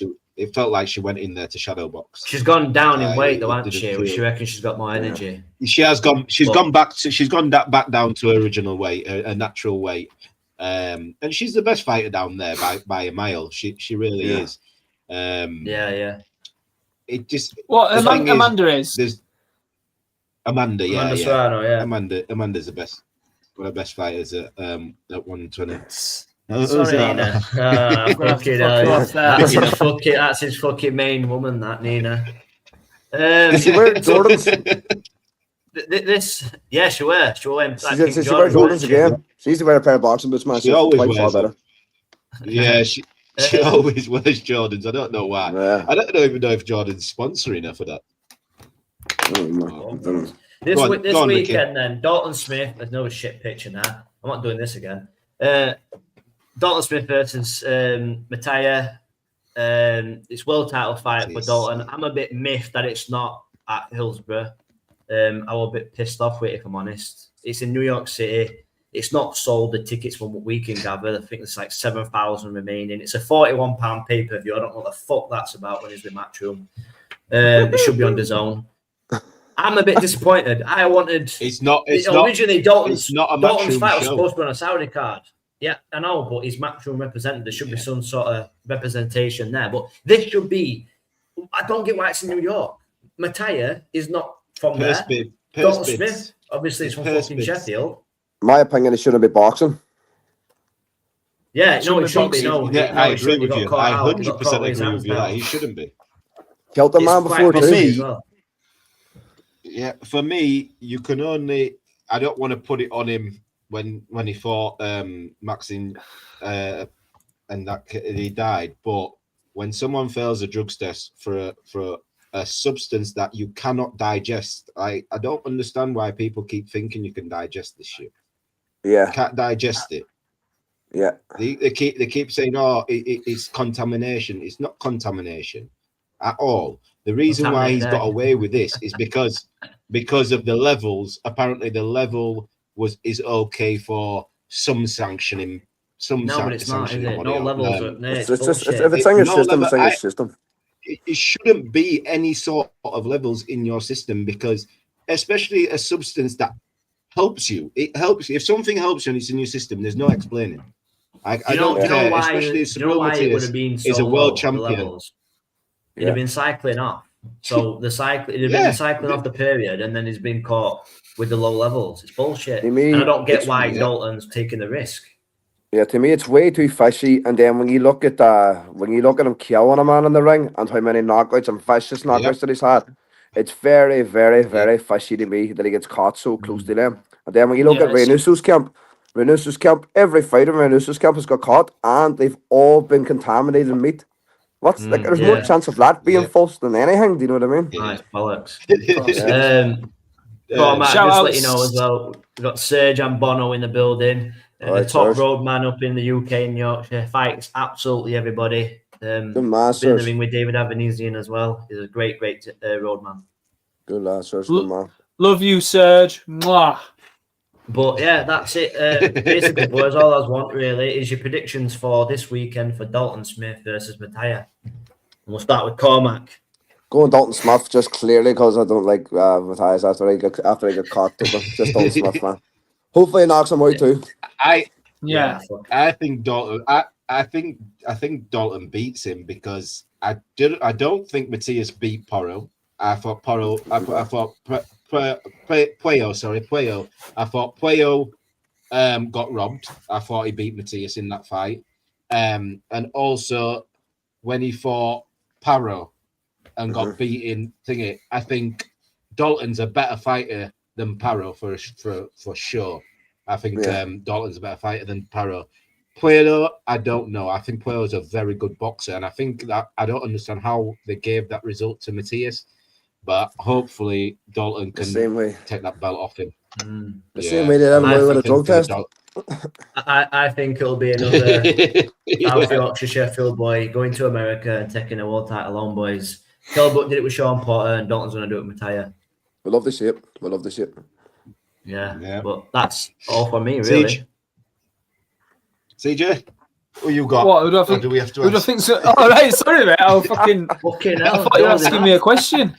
she went in there to shadow box. She's gone down in weight, though, hasn't she? She reckons she's got more energy. She has gone. She's gone back down to her original weight, a natural weight. And she's the best fighter down there by a mile. She really is. It just Amanda is. Amanda Serrano, Amanda's the best. One of the best fighters at 120. Sorry, Nina. That's his fucking main woman, that Nina. Did she wear Jordans? She wear. She wear Jordans again. She used to wear a pair of boxing boots, man. She always wears better. Yeah, she always wears Jordans. I don't know why. Yeah. I don't even know if Jordan's sponsoring her for that. This weekend, Ricky. Then Dalton Smith. There's no shit picture now. I'm not doing this again. Dalton Smith versus Mattia. It's world title fight for Dalton. I'm a bit miffed that it's not at Hillsborough. I was a bit pissed off with it, if I'm honest. It's in New York City. It's not sold the tickets from what we can gather. I think there's like 7,000 remaining. It's a £41 pay-per-view. I don't know what the fuck that's about when it's the Matchroom. It should be on DAZN. I'm a bit disappointed. I wanted. It's not. Originally, Dalton's it's not a fight was show. supposed to be on a Saudi card. Yeah, I know, but he's maximum represented. There should be some sort of representation there. But this should be. I don't get why it's in New York. Mattia is not from there. Dalton Smith, obviously, is from fucking Sheffield. My opinion, it shouldn't be boxing. Yeah, no, it shouldn't be. No, yeah, no, I agree with you. I 100% agree with you that he shouldn't be. Killed the man before for too. me as well. Yeah, for me, you can only. I don't want to put it on him when he fought Maxine and that he died. But when someone fails a drugs test for a substance that you cannot digest, I don't understand why people keep thinking you can digest this shit. Yeah, You can't digest it. yeah. They keep saying, "Oh, it's contamination." It's not contamination at all. The reason why he's got away with this is because of the levels. Apparently, the level is okay for some sanctioning. No, but it's not, is it? No levels. It's just if it's in your system, it's in your system. It shouldn't be any sort of levels in your system, because especially a substance that helps you. It helps you. If something helps you and it's in your system, there's no explaining. I don't care. Why, especially if it would have been so is a world low, champion. It'd have been cycling off. So it'd have been cycling off the period, and then he's been caught with the low levels. It's bullshit. And I don't get why Dalton's taking the risk. Yeah, to me, it's way too fishy. And then when you look at him killing a man in the ring and how many knockouts and vicious knockouts that he's had, it's very, very, very fishy to me that he gets caught so close to them. And then when you look at Reynoso's camp, every fighter in Reynoso's camp has got caught, and they've all been contaminated meat. There's more chance of that being false than anything. Do you know what I mean? Nice bollocks. Cormac, just let you know as well, we've got Serge and Bono in the building. The top roadman up in the UK in Yorkshire. Fights absolutely everybody. Been in the ring with David Avanesian as well. He's a great roadman. Good lad, Serge. Good man. Love you, Serge. Mwah. But yeah, that's it. Basically, boys, all I want really is your predictions for this weekend for Dalton Smith versus Mattia. And we'll start with Cormac. Going Dalton Smith just clearly because I don't like Matthias after I get caught. Just Dalton Smith, man. Hopefully, he knocks him out too. I think Dalton. I think Dalton beats him because I don't think Matthias beat Porro. I thought Puello. I thought Puello got robbed. I thought he beat Matthias in that fight. And also when he fought Paro and got beaten thingy, I think Dalton's a better fighter than Paro for sure. I think Dalton's a better fighter than Paro. Puello, I don't know. I think Puello's a very good boxer, and I think that I don't understand how they gave that result to Matthias. But hopefully Dalton can take that belt off him. The same way they had him with a drug test. I think it'll be another South Yorkshire Sheffield boy going to America and taking a world title on, boys. Kilbuck did it with Sean Porter, and Dalton's going to do it with Mattia. We love the shape. Yeah, but that's all for me, really. CJ? What you got? What do I think? Do we have to? Who do I think so? Oh, right, sorry, mate. I thought you were asking me a question.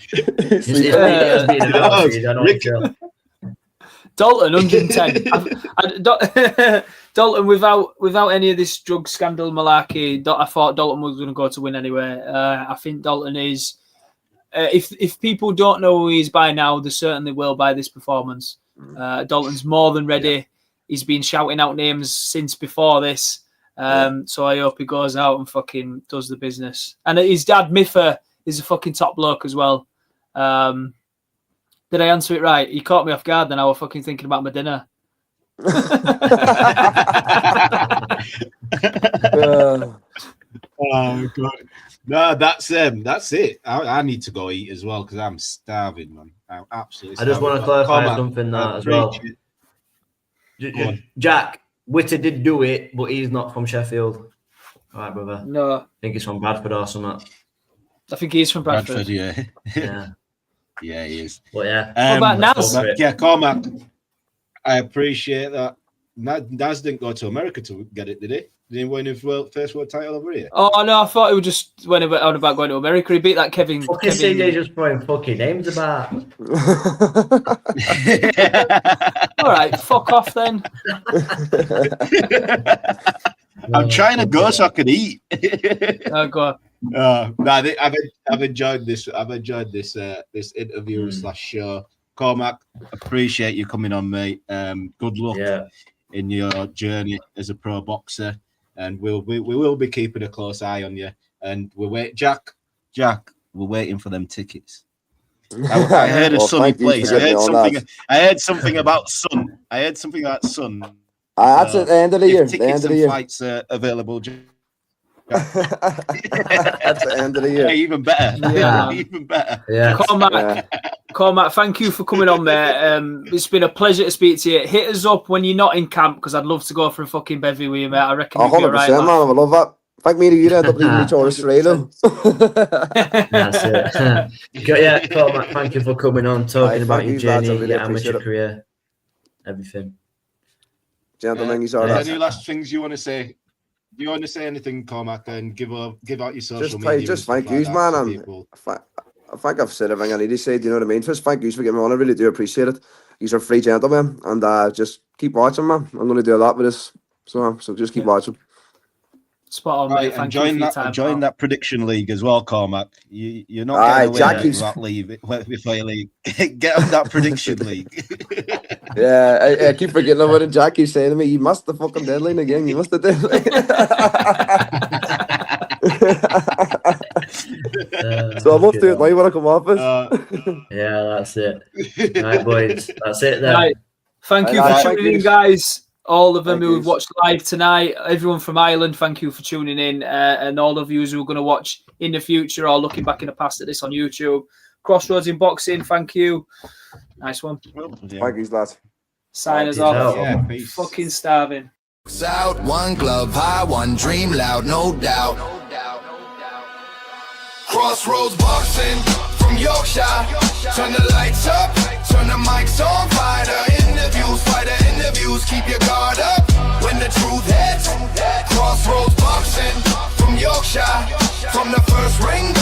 Dalton, 110. Dalton, without any of this drug scandal malarkey, I thought Dalton was going to go to win anyway. I think Dalton is. If people don't know who he is by now, they certainly will by this performance. Dalton's more than ready. Yeah. He's been shouting out names since before this. So I hope he goes out and fucking does the business. And his dad, Miffa, is a fucking top bloke as well. Did I answer it right? He caught me off guard then. I was fucking thinking about my dinner. Oh, God. No, that's it. I need to go eat as well because I'm starving, man. I'm absolutely starving. I just want to clarify something as well. Jack, Witter did do it, but he's not from Sheffield. All right, brother. No. I think he's from Bradford or something. I think he's from Bradford. Yeah. Yeah, he is. But yeah. What about Naz? Yeah, Cormac. I appreciate that. Naz didn't go to America to get it, did he? Did he win his first world title over here? Oh no, I thought it was just when on about going to America. He beat that Kevin. Fucking CJ just throwing fucking names about. All right, fuck off then. I'm trying to go so I can eat. Oh god. I've enjoyed this. I've enjoyed this interview / show. Cormac, appreciate you coming on, mate. Good luck in your journey as a pro boxer, and we will be keeping a close eye on you. And Jack, we're waiting for them tickets. I heard a sunny place. I heard something about sun. That's at the end of the year. Tickets and flights are available. That's the end of the year. Yeah, even better. Yeah. Even better. Yeah. Cormac, thank you for coming on, mate. It's been a pleasure to speak to you. Hit us up when you're not in camp, because I'd love to go for a fucking bevy with you, mate. I reckon you'd be 100%, right, man. I would love that. Thank me to you, end up leaving each other straight though. That's it. Yeah, Cormac, thank you for coming on, talking about your journey, really your amateur career, everything. Gentlemen, he's Are all there right. any last things you want to say? Do you want to say anything, Cormac, and give out your social media? Just thank you, man. And I think I've said everything I need to say. Do you know what I mean? Just thank you for getting me on. I really do appreciate it. These are free gentlemen, and just keep watching, man. I'm going to do a lot with this, so just keep watching. Spot on, mate. Thank you for your time. Join that prediction league as well, Cormac. You're not getting away that leave before you leave. Get on that prediction league. Yeah, I keep forgetting about it. Jack keeps saying to me, "You must the fucking deadline again. You must the deadline." So I'm up to it now when I come off this. Yeah, that's it. All right, boys. That's it then. Right. Thank you for tuning in, guys. All of them who have watched live tonight, everyone from Ireland, thank you for tuning in. And all of you who are going to watch in the future or looking back in the past at this on YouTube. Crossroads in Boxing, thank you. Nice one. Thank you, lads. Sign us off. Yeah, peace. Fucking starving. Out, one glove high, one dream loud, no doubt. Crossroads boxing from Yorkshire. Turn the lights up, turn the mics on. Fighter interviews, keep your guard up. When the truth hits, Crossroads boxing from Yorkshire. From the first ring